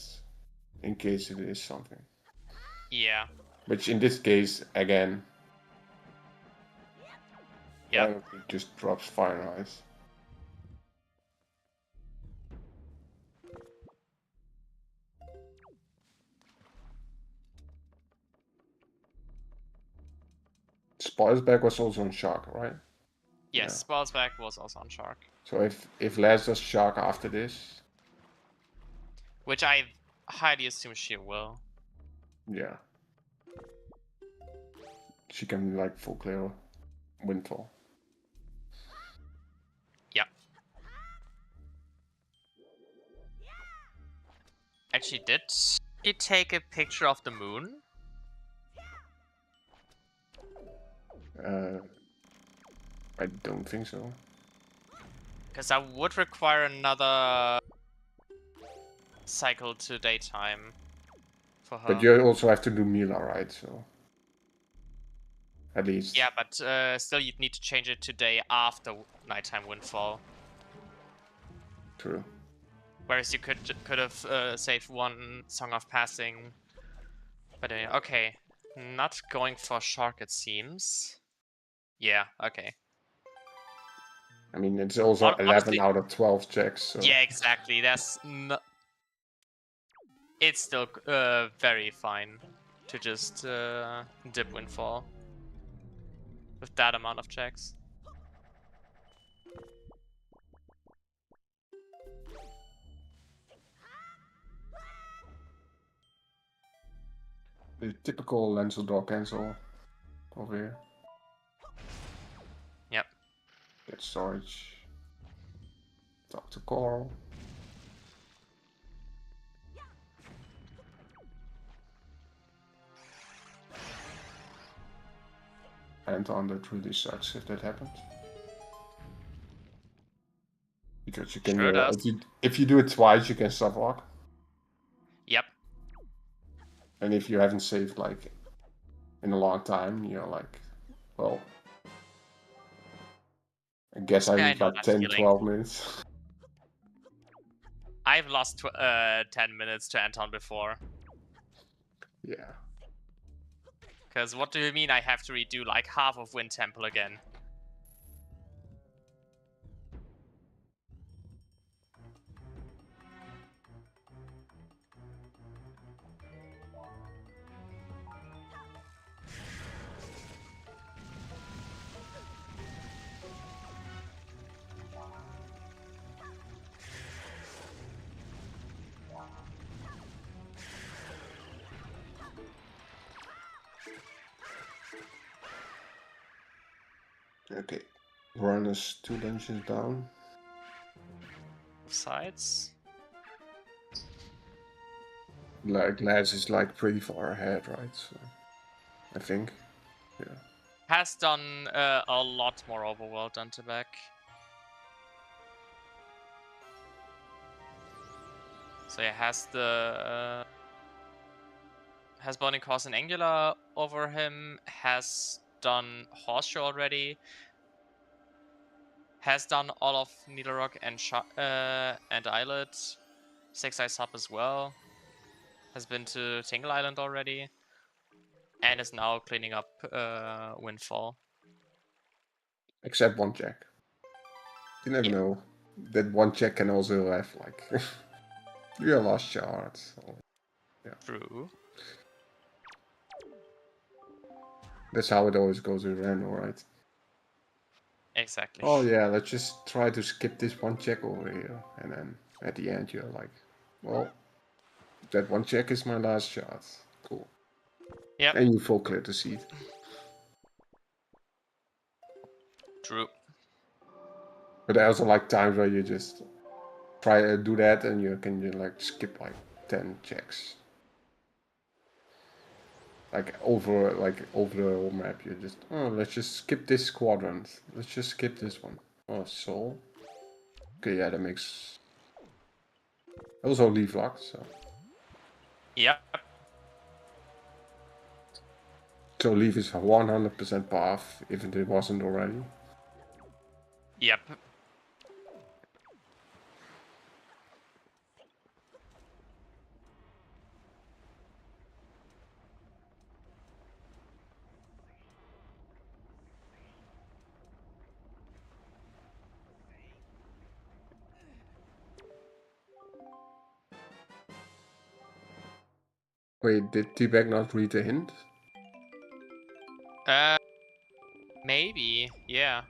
in case it is something. Yeah. Which in this case, again, Yeah. it just drops Fire and Ice. Spoil's back was also on Shark, right? Yes, Spoil's back was also on Shark. So if Les does Shark after this, which I highly assume she will. yeah, she can like full clear Windfall. Yep. Actually, did she take a picture of the moon? I don't think so. Because that would require another cycle to daytime for her. But you also have to do Mila, right? So at least. Yeah, but still you'd need to change it to day after nighttime Windfall. True. Whereas you could have saved 1 Song of Passing. But okay, not going for Shark it seems. Yeah, okay. I mean, it's also 11 honestly, out of 12 checks. So. Yeah, exactly. That's it's still very fine to just dip Windfall with that amount of checks. The typical Lensel draw cancel over here. Yep. Get storage. Talk to Coral. And on that really sucks if that happens. Because you can, Sure does. if you do it twice, you can stop walk. Yep. And if you haven't saved like in a long time, you're like, well, I guess I Yeah, I need know like that 10, feeling. 12 minutes. I've lost 10 minutes to Anton before. Yeah. Because what do you mean I have to redo like half of Wind Temple again? Okay. Run is 2 dungeons down. Sides? Like Glass is like pretty far ahead, right? So I think. Yeah. Has done a lot more overworld than Tibec. So yeah, has the has Burning Course and Angular over him, has done Horseshoe already, has done all of Needle Rock and Islet, 6 Eye Sub as well, has been to Tingle Island already, and is now cleaning up Windfall. Except 1 check. You never know. That 1 check can also have like your last shard. So, yeah. True. That's how it always goes with Randall, right? Exactly. Oh yeah, let's just try to skip this 1 check over here. And then at the end you're like, well, that 1 check is my last shot. Cool. Yep. And you full clear the seed. True. But there are also like times where you just try to do that and you can like skip like 10 checks. Like over the whole map, you just let's just skip this quadrant. Let's just skip this one. Oh, soul. Okay, yeah, that makes also leave locked. So Yep. so leave is 100% path if it wasn't already. Yep. Wait, did Tibec not read the hint? Maybe. Yeah.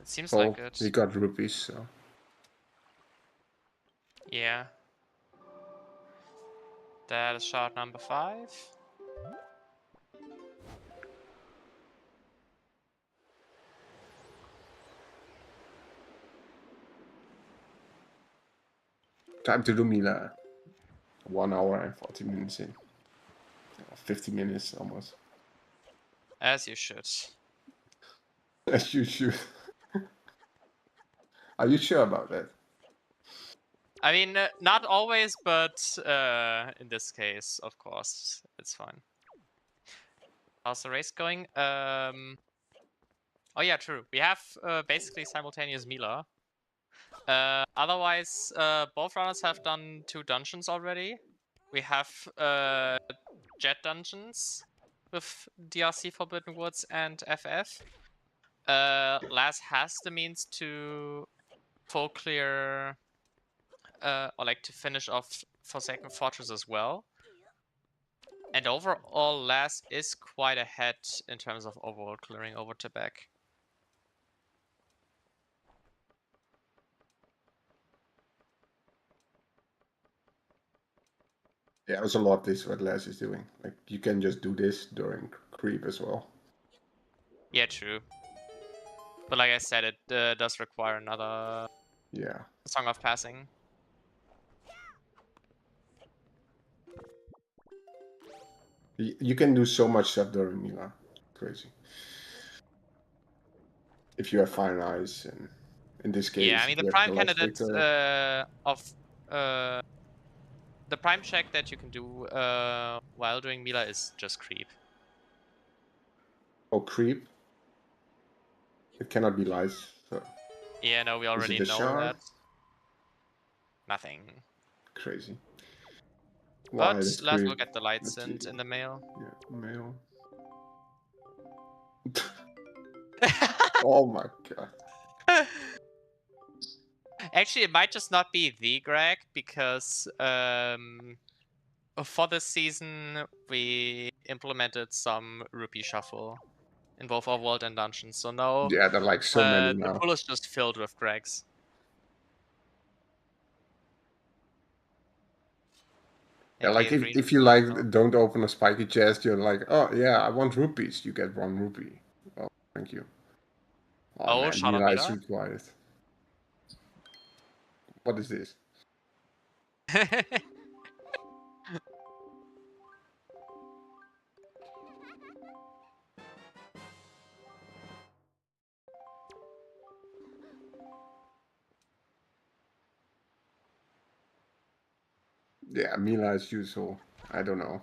It seems Oh, like it. he got rupees, so. Yeah. That is shot number 5. Time to do Mila. 1 hour and 40 minutes in. 50 minutes almost. As you should. As you should. Are you sure about that? I mean, not always, but in this case, of course, it's fine. How's the race going? Oh yeah, true. We have basically simultaneous Mila. Otherwise, both runners have done 2 dungeons already. We have jet dungeons with DRC Forbidden Woods and FF. Laz has the means to full clear or like to finish off Forsaken Fortress as well. And overall, Laz is quite ahead in terms of overall clearing over Tibec. Yeah, there's a lot this what Les is doing. Like you can just do this during creep as well. Yeah, true. But like I said, it does require another Song of Passing. You can do so much stuff during Mila. Crazy. If you have fine eyes, and in this case, Yeah, I mean the you have prime the last candidate victor. of the prime check that you can do while doing Mila is just creep. Oh, creep. It cannot be lies. So. Yeah, no, we Is already it the know shard? that. Nothing. Crazy. But Why the let's creep? look at the light Let's synth see. in the mail. Yeah, mail. Oh my god. Actually, it might just not be the Greg because for this season we implemented some rupee shuffle in both our world and dungeons. So no, Yeah, there are like so many the now. pool is just filled with Gregs. Yeah, like if you like don't open a spiky chest, you're like, oh yeah, I want rupees. You get 1 rupee. Oh, thank you. Oh man, Mila is required. What is this? Yeah, Mila is usual. I don't know.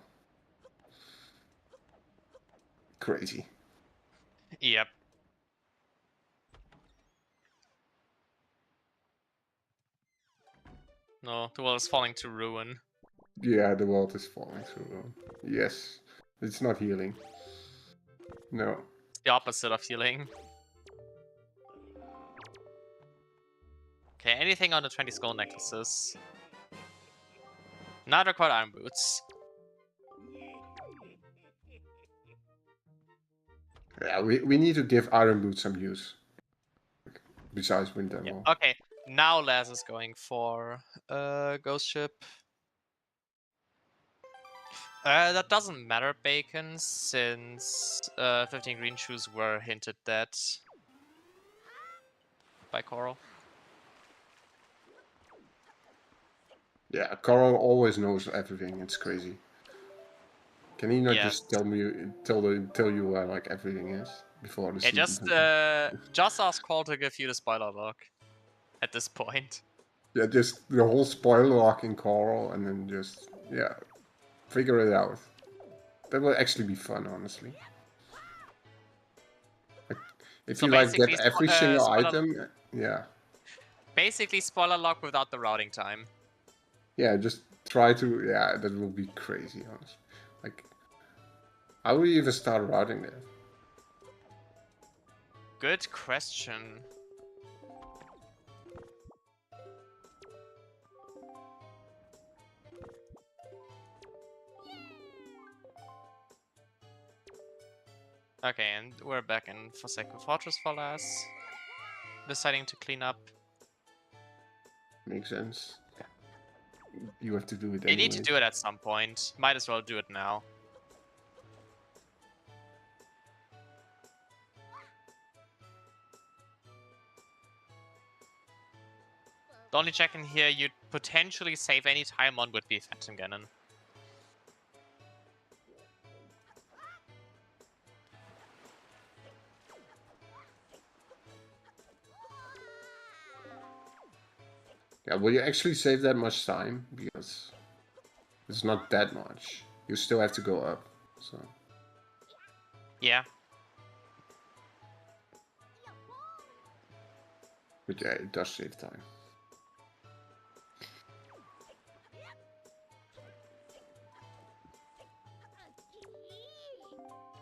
Crazy. Yep. No, the world is falling to ruin. Yeah, the world is falling through. Yes. It's not healing. No. It's the opposite of healing. Okay, anything on the 20 skull necklaces. Not required iron boots. Yeah, we need to give Iron Boot some use. Besides Wind Demo. Yeah. Okay, now Laz is going for Ghost Ship. That doesn't matter, Bacon, since 15 green shoes were hinted at by Coral. Yeah, Coral always knows everything. It's crazy. Can he not Yeah. just tell you where like everything is before the Hey, season? just ask Coral to give you the spoiler log at this point. Yeah, just the whole spoiler lock in Coral, and then just figure it out. That will actually be fun, honestly. Like, if So you like get basically, every single item, yeah. Basically, spoiler log without the routing time. Yeah, just try to. Yeah, that will be crazy, honestly. Like, how will you even start routing that? Good question. Okay, and we're back in Forsaken Fortress for last. Deciding to clean up. Makes sense. You have to do it You anyway. need to do it at some point. Might as well do it now. The only check in here you'd potentially save any time on would be Phantom Ganon. Yeah, will you actually save that much time? Because it's not that much. You still have to go up, so. Yeah. But yeah, it does save time.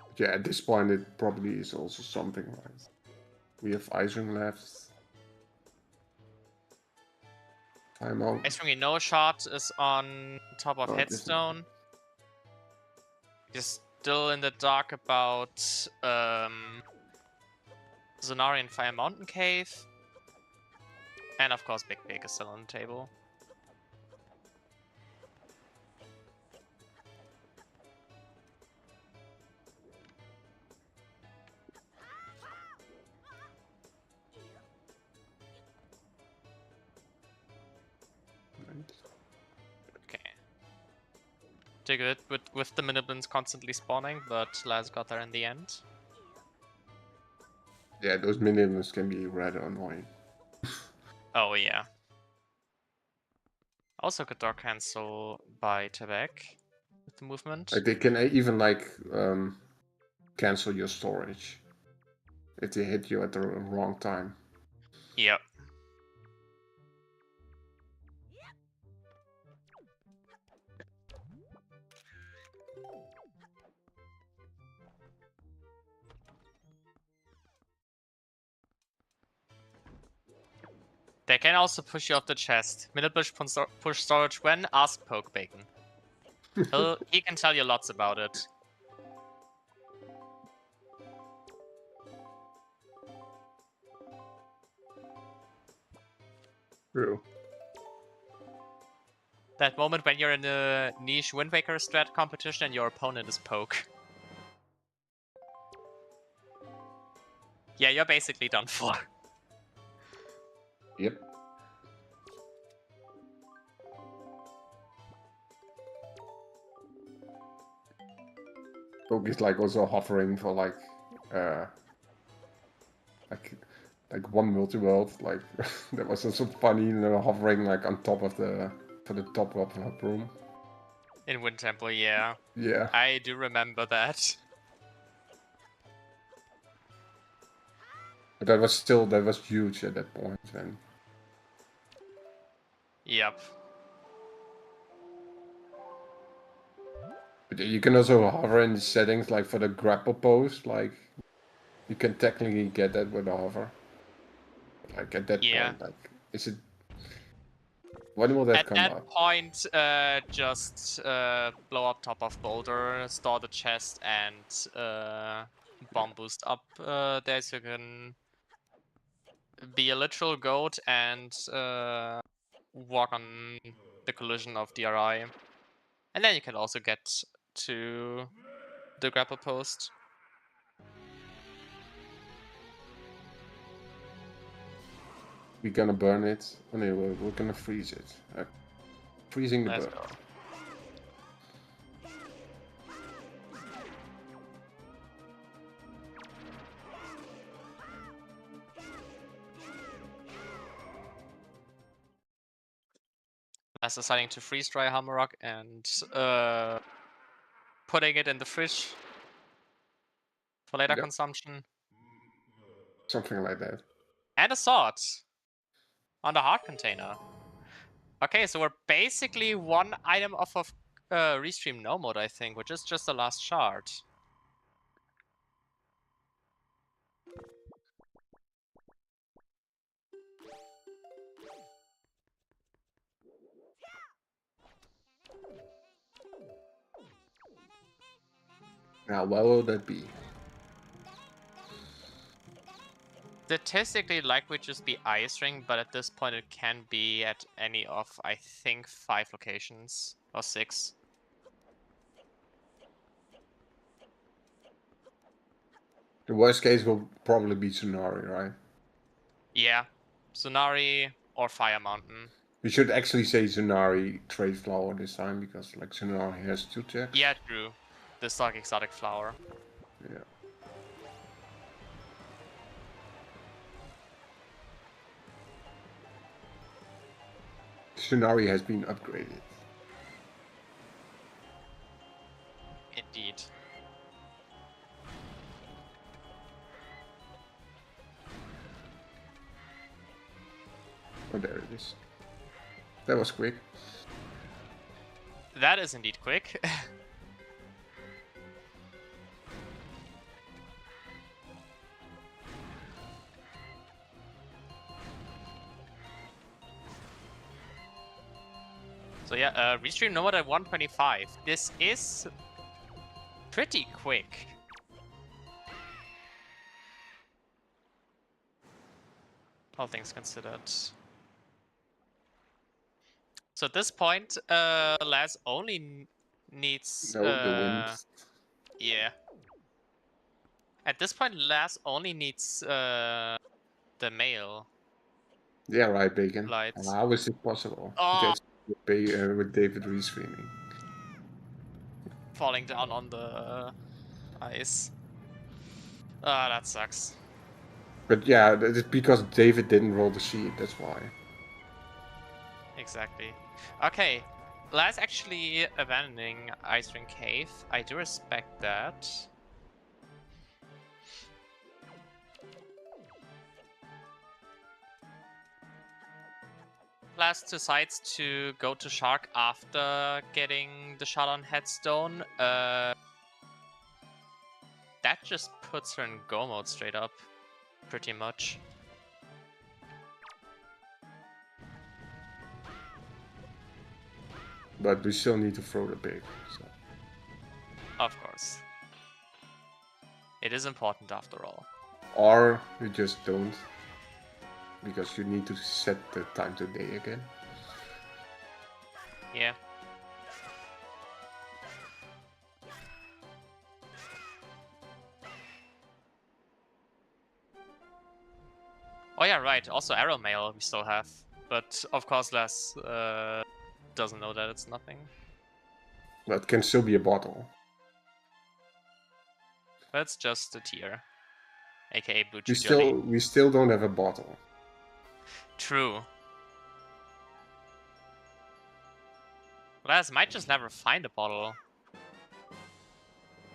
But yeah, at this point it probably is also something, right? We have Icing left. Time out. Ice Ring No Shot is on top of Oh, Headstone. He's still in the dark about Zonarian Fire Mountain Cave. And of course Big Big is still on the table. Okay. Did good with the Miniblins constantly spawning, but Laz got there in the end. Yeah, those minions can be rather annoying. Oh yeah. Also could door cancel by Tibec with the movement. Like they can even like cancel your storage if they hit you at the wrong time. Yep. They can also push you off the chest. Minute push storage when? Ask Poke Bacon. He can tell you lots about it. True. That moment when you're in a niche Wind Waker strat competition and your opponent is Poke. Yeah, you're basically done for. Yep. Poke is like also hovering for like one multi-world, like that was also funny, hovering like on top of the top of her room. In Wind Temple, yeah. Yeah. I do remember that. But that was huge at that point then. Yep. But you can also hover in the settings, like for the grapple pose, like you can technically get that with a hover. Like at that point, like is it? When will that come At up? that point, just blow up top of boulder, store the chest, and bomb boost up there so you can be a literal goat and walk on the collision of DRI. And then you can also get to the grapple post. We're gonna burn it. Oh no, we're gonna freeze it. Freezing the Let's burn. go. As deciding to freeze dry Hammerrock and putting it in the fridge for later consumption. Something like that. And a sword on the heart container. Okay, so we're basically one item off of Restream No Mode, I think, which is just the last shard. Now, what will that be? Statistically, like would just be Ice Ring, but at this point it can be at any of, I think, 5 locations. Or 6. The worst case will probably be Tsunari, right? Yeah. Tsunari or Fire Mountain. We should actually say Tsunari Trade Flower this time, because like Tsunari has 2 checks. Yeah, true. This like exotic flower. Yeah. Tsunari has been upgraded. Indeed. Oh, there it is. That was quick. That is indeed quick. So yeah, Restream No Mode at 125. This is pretty quick. All things considered. So at this point, Laz only needs... No, the wind. Yeah. At this point, Laz only needs the mail. Yeah, right, Bacon. Lights. How is it possible? Oh! With David restreaming. Falling down on the ice. Ah, that sucks. But yeah, it's because David didn't roll the seed, that's why. Exactly. Okay, Laz actually abandoning Ice Ring Cave. I do respect that. Laz decides to go to Shark after getting the shot on Headstone. That just puts her in go mode straight up, pretty much. But we still need to throw the pig. So. Of course. It is important after all. Or you just don't. Because you need to set the time to day again. Yeah. Oh yeah, right. Also arrow mail we still have. But of course Laz doesn't know that it's nothing. But it can still be a bottle. That's just a tier. AKA blue We jelly. still don't have a bottle. True. Laz might just never find a bottle.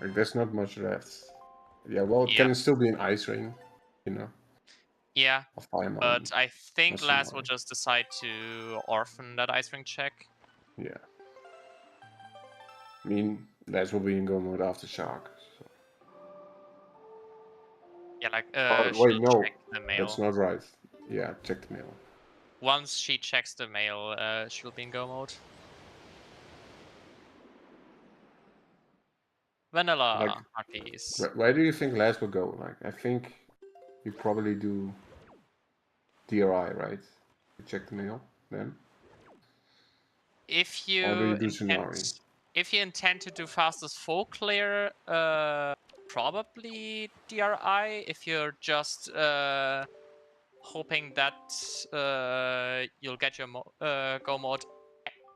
Like there's not much left. Yeah, well it can still be an ice ring, you know. Yeah, but I think That's Laz will just decide to orphan that Ice Ring check. Yeah. I mean, Laz will be in go mode after Shark. So. Yeah, like, wait, no, check the mail. that's not right. Yeah, check the mail. Once she checks the mail, she'll be in go mode. Vanilla harpies. Where do you think Laz will go? Like, I think you probably do DRI, right? You check the mail then. If you, or do you do Tsunari? if you intend to do fastest full clear, probably DRI. If you're just hoping that you'll get your go mode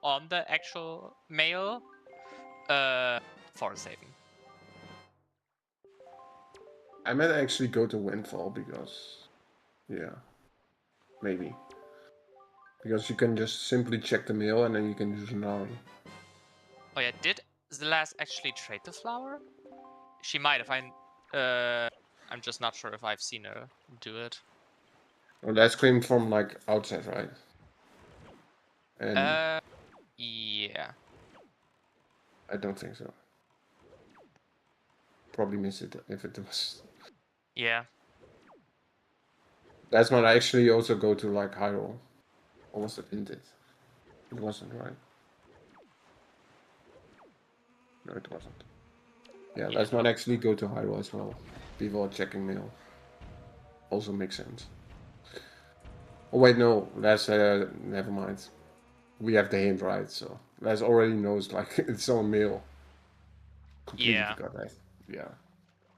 on the actual mail, forest saving. I might actually go to Windfall because, yeah, maybe. Because you can just simply check the mail and then you can use Nari. Oh yeah, did Zelda actually trade the flower? She might if I'm just not sure if I've seen her do it. Well, that's came from like outside, right? And Yeah. I don't think so. Probably missed it if it was. Yeah. That's not actually also go to like Hyrule. Or was it hinted? It wasn't, right? No, it wasn't. Yeah, let's not actually go to Hyrule as well. People are checking mail. Also makes sense. Oh wait, no, that's never mind. We have the hint, right? So Les already knows like it's on mail. Completely Yeah. forgot that. Yeah.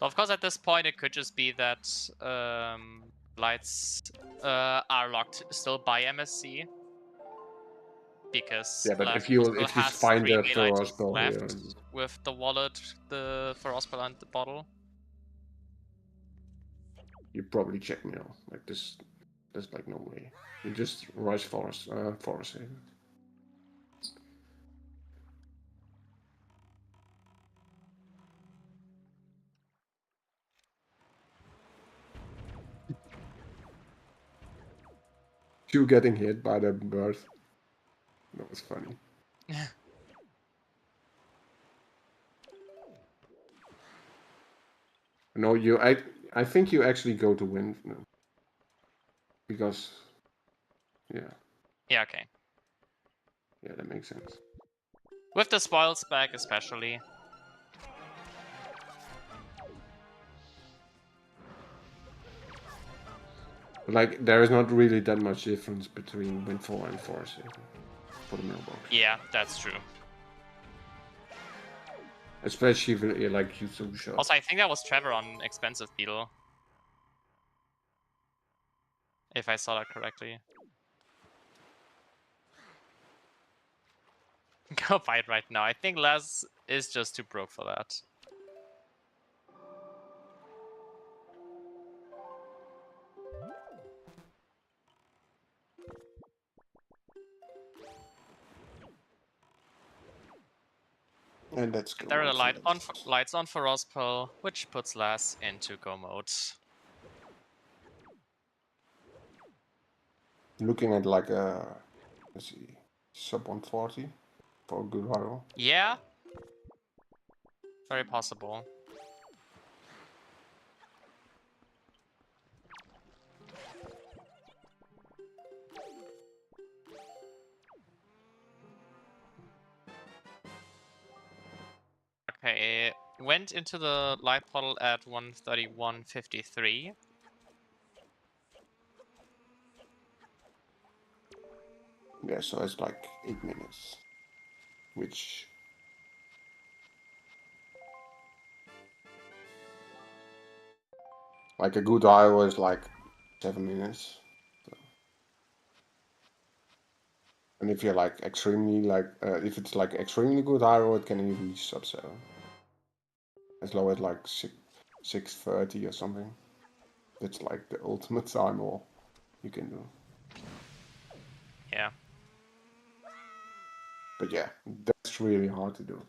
Of course, at this point, it could just be that lights are locked still by MSC. Because Yeah, but Last if you still has find 3 the mail Feroz items spell left here, with the wallet, the Ferospel, and the bottle. you probably check mail. Like this, there's like no way. You just rush forest haven. You getting hit by the bird. That was funny. No, I think you actually go to win. No. Because, yeah. Yeah, okay. Yeah, that makes sense. With the spoils back, especially. Like, there is not really that much difference between Windfall and Forest Haven for the mailbox. Yeah, that's true. Especially if you like you so shot. Also, I think that was Trevor on Expensive Beetle. If I saw that correctly. Go buy it right now. I think Les is just too broke for that. And that's good. There are the lights on for Rospel, which puts Les into go mode. Looking at like a, let's see, sub 140 for a good hero. Yeah. Very possible. Okay, went into the light portal at 131.53. Yeah, so it's like 8 minutes. Which, like a good hero is like 7 minutes. So. And if you're like extremely like, if it's like extremely good hero, it can even be sub 7. As low as like 6:30 or something. That's like the ultimate time all you can do. Yeah. But yeah, that's really hard to do.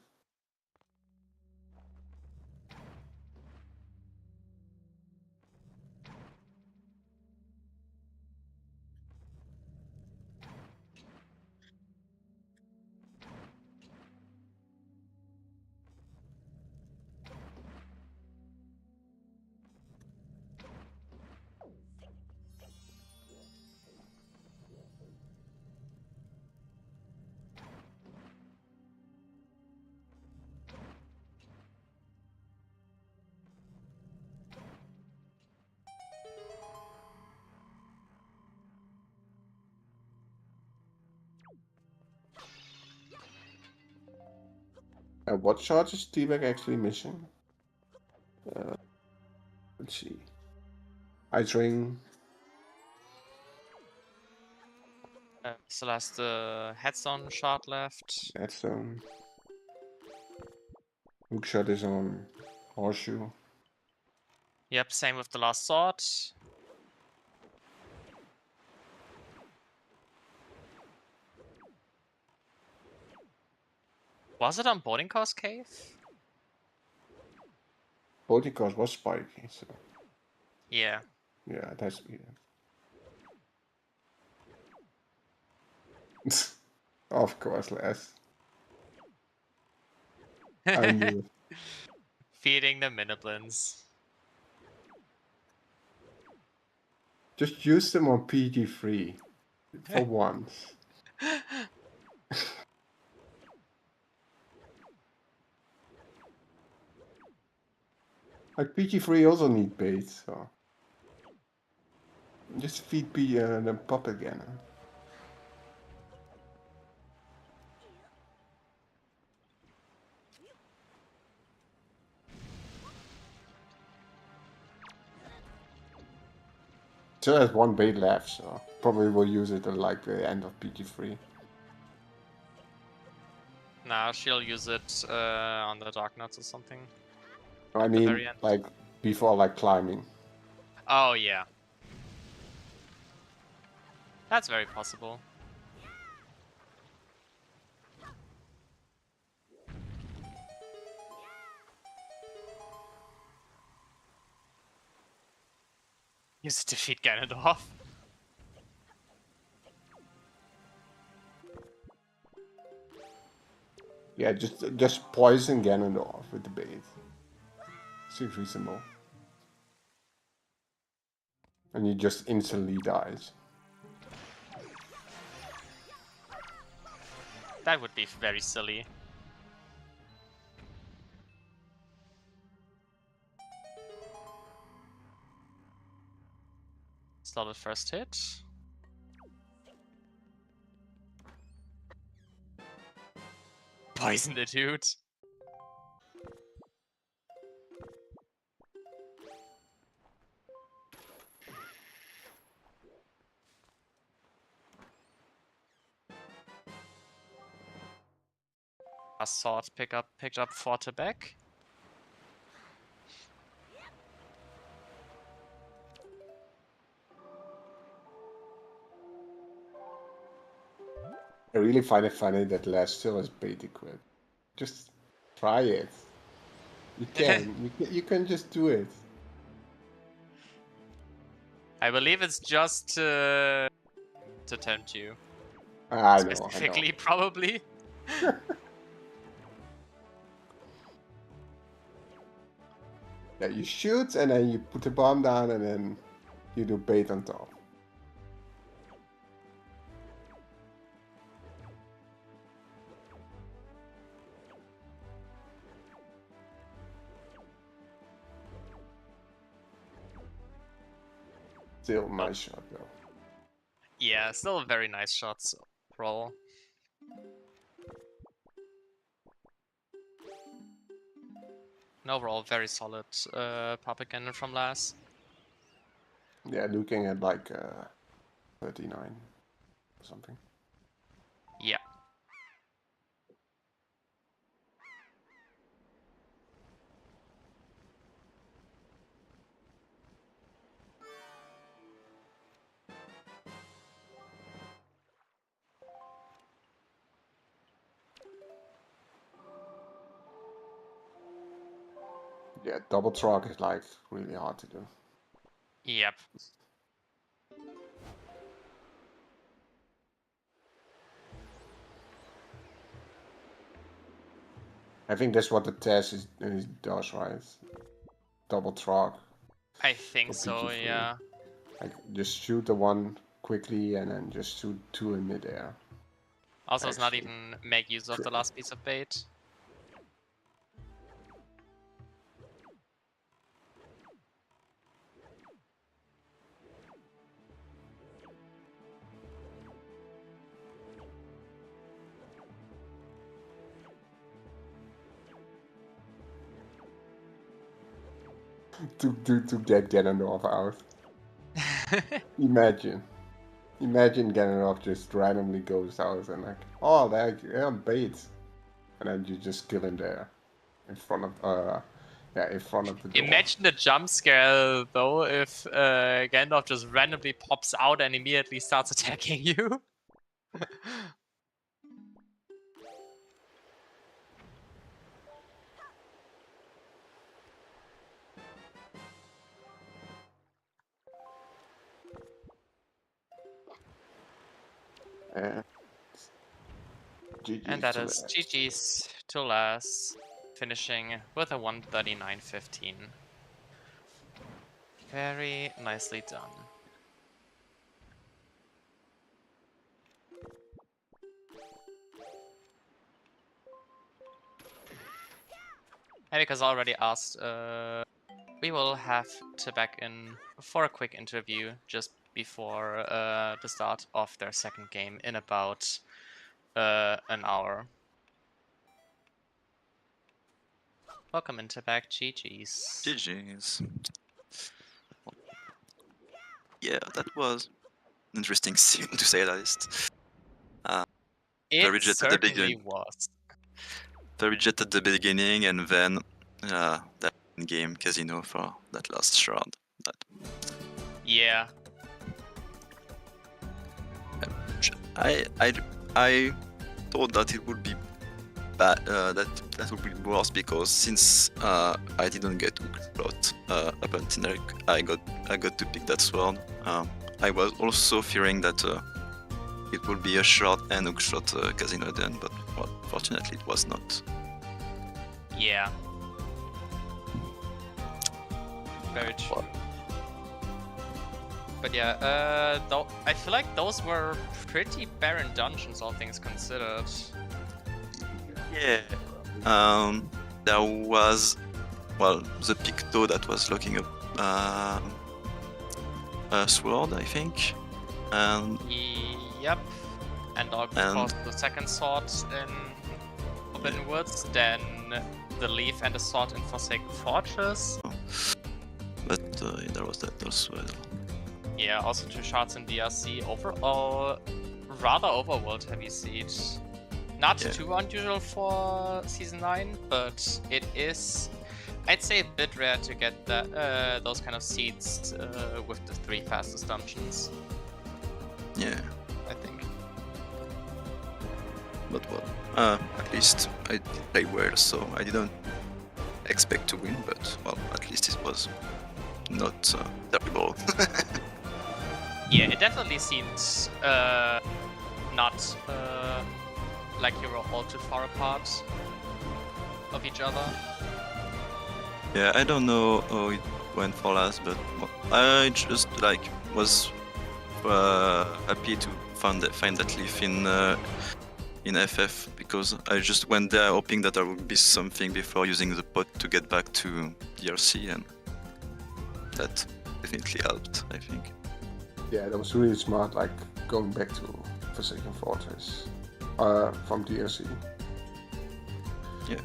What charge is Tibec actually missing? Let's see. Ice ring. Still has the headstone shard left. That's hookshot is on horseshoe. Yep, same with the last sword. Was it on Boarding Course Cave? Boarding course was spiky, so Yeah. yeah, it has to be that. Of course, Les. I knew it. Feeding the Miniblins. Just use them on PG3 for once. Like PG3 also need bait, so just feed the pup again. Still has one bait left, so probably will use it at like the end of PG3. Now she'll use it on the Dark Nuts or something. I the mean, very end. like before like climbing. Oh yeah. That's very possible. Use it to defeat Ganondorf. Yeah, just poison Ganondorf with the bait. Seems reasonable. And he just instantly dies. That would be very silly. Slotted first hit. Poison the dude. A sword picked up for Tibec. I really find it funny that Les still has bait equipped. Just try it. You can. You can just do it. I believe it's just to tempt you. I know. Specifically, probably. Yeah, you shoot and then you put the bomb down and then you do bait on top. Still nice shot though. Yeah, still a very nice shots roll. And overall, very solid Puppet Cannon from Laz. Yeah, looking at like 39 or something. Yeah. Yeah, double truck is like really hard to do. Yep. I think that's what the test does, right? Double truck. I think for so, PG3. yeah. Like just shoot the one quickly and then just shoot two in midair. Also, it's not Actually. even make use of the last piece of bait. to get Ganondorf out. Imagine Ganondorf just randomly goes out and like, oh, there, bait, and then you just kill him there, in front of the door. Imagine the jump scare though if Gandalf just randomly pops out and immediately starts attacking you. And that is GG's to last, finishing with a 139.15. Very nicely done. And because I already asked, we will have Tibec in for a quick interview just before the start of their second game in about an hour. Welcome into back, GG's. GG's. Yeah, that was an interesting scene to say the least. It jet at the certainly beginning. was. Very jet at the beginning, and then that game casino for that last shroud. Yeah. I thought that it would be bad. That would be worse because since I didn't get hook shot up until I got to pick that sword. I was also fearing that it would be a short and hook shot casino then, but well, fortunately it was not. Yeah. Very true. But yeah, though I feel like those were pretty barren dungeons, all things considered. Yeah. There was, well, the Picto that was looking up a sword, I think, and yep. And of course the second sword in Forbidden Woods, then the leaf and the sword in Forsaken Fortress. But there was that also. Yeah, also 2 shards in DRC. Overall, rather overworld heavy seed. Not too unusual for Season 9, but it is, I'd say, a bit rare to get that those kind of seeds with the 3 fastest dungeons. Yeah. I think. But well, at least I played well, so I didn't expect to win, but well, at least it was not terrible. Yeah, it definitely seems not like you were all too far apart of each other. Yeah, I don't know how it went for last, but well, I just was happy to find that leaf in FF because I just went there hoping that there would be something before using the pot to get back to DRC, and that definitely helped, I think. Yeah, that was really smart, like going back to Forsaken Fortress from DRC. Yeah.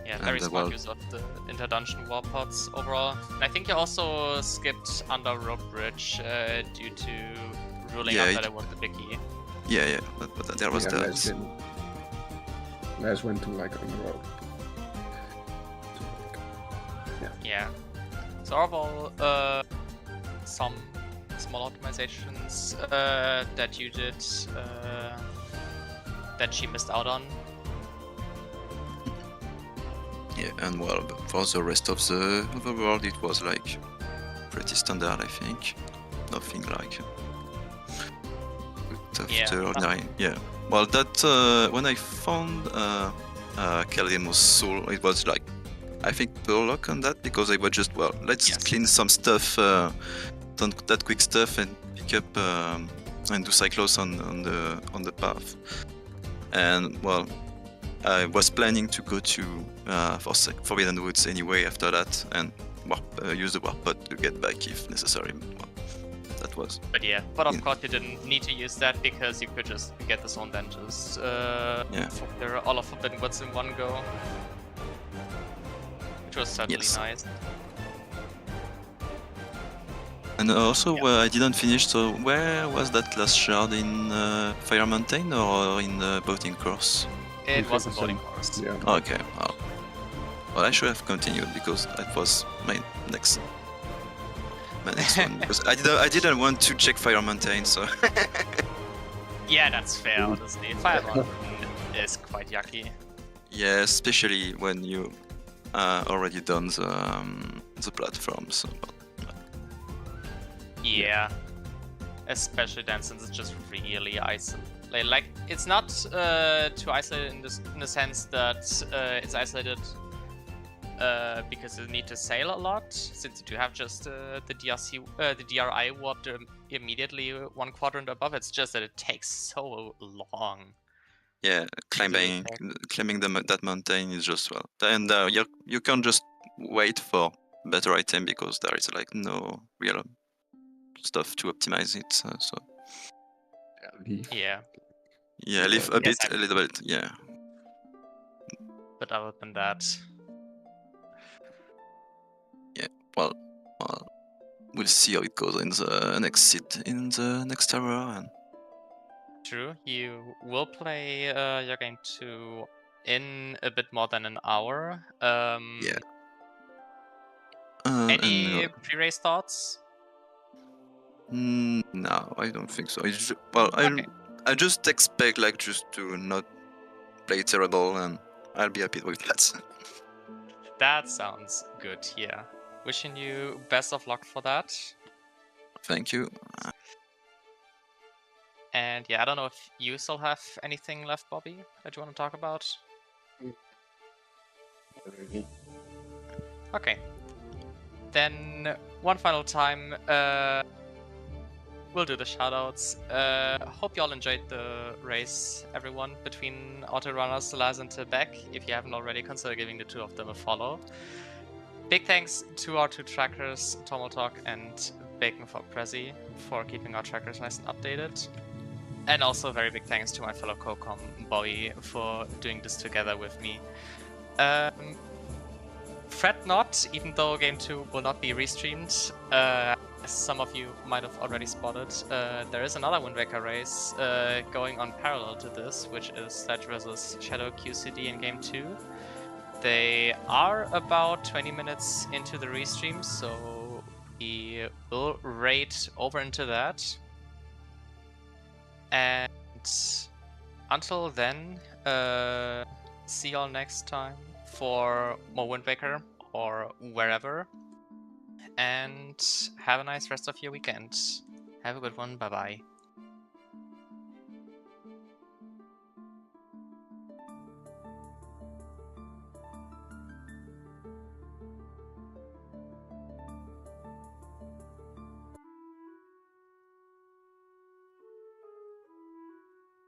Yeah, very smart use of the inter-dungeon war pods overall. And I think you also skipped under Rope Bridge due to ruling out that it was the biggie. Yeah, but there was that. Les went to like on the road. Yeah. So overall, some small optimizations that you did that she missed out on. Yeah, and well, for the rest of the world, it was like pretty standard, I think. Nothing like yeah. Well, that when I found Kaldemo's soul, it was like I think pure luck on that because I was just let's clean some stuff, that quick stuff, and pick up and do Cyclos on the path. And well, I was planning to go to Forbidden Woods anyway after that, and use the warp pod to get back if necessary. Well, that was. But of course you didn't need to use that because you could just get the zone then just all of Forbidden Woods in one go. which was certainly Yes. nice. And also, I didn't finish. So, where was that last shard in Fire Mountain or in the boating course? It was a 50%. boarding course. Yeah. Okay. Well, I should have continued because that was my next one. Because I didn't want to check Fire Mountain, so. Yeah, that's fair, honestly. Fire Mountain is quite yucky. Yeah, especially when you already done the platform. So. Yeah. Especially then, since it's just really isolated. Like it's not too isolated in the sense that it's isolated because you need to sail a lot, since you do have just the DRI warped immediately one quadrant above. It's just that it takes so long. Yeah, climbing that mountain is just well. And you can't just wait for better item because there is like no real stuff to optimize it. So Leave. Yeah. yeah, leave a little bit. Yeah. But other than that, yeah. Well, we'll see how it goes in the next tower. And true. You will play your game 2 in a bit more than an hour. yeah. Any pre-race thoughts? No, I don't think so. I just expect like just to not play terrible, and I'll be happy with that. That sounds good, yeah. Wishing you best of luck for that. Thank you. And yeah, I don't know if you still have anything left, Bobby, that you want to talk about? Already. Okay. Then one final time, we'll do the shoutouts. Hope you all enjoyed the race, everyone, between Autorunners, Delaz, and Tibec. If you haven't already, consider giving the two of them a follow. Big thanks to our two trackers, Tomotalk and Bacon for Prezi, for keeping our trackers nice and updated. And also very big thanks to my fellow co-com, Bobby, for doing this together with me. Fret not, even though Game 2 will not be restreamed. As some of you might have already spotted, there is another Wind Waker race going on parallel to this, which is Sledge vs Shadow QCD in Game 2. They are about 20 minutes into the restream, so we will raid over into that. And until then, see y'all next time for more Wind Waker or wherever. And have a nice rest of your weekend. Have a good one. Bye bye.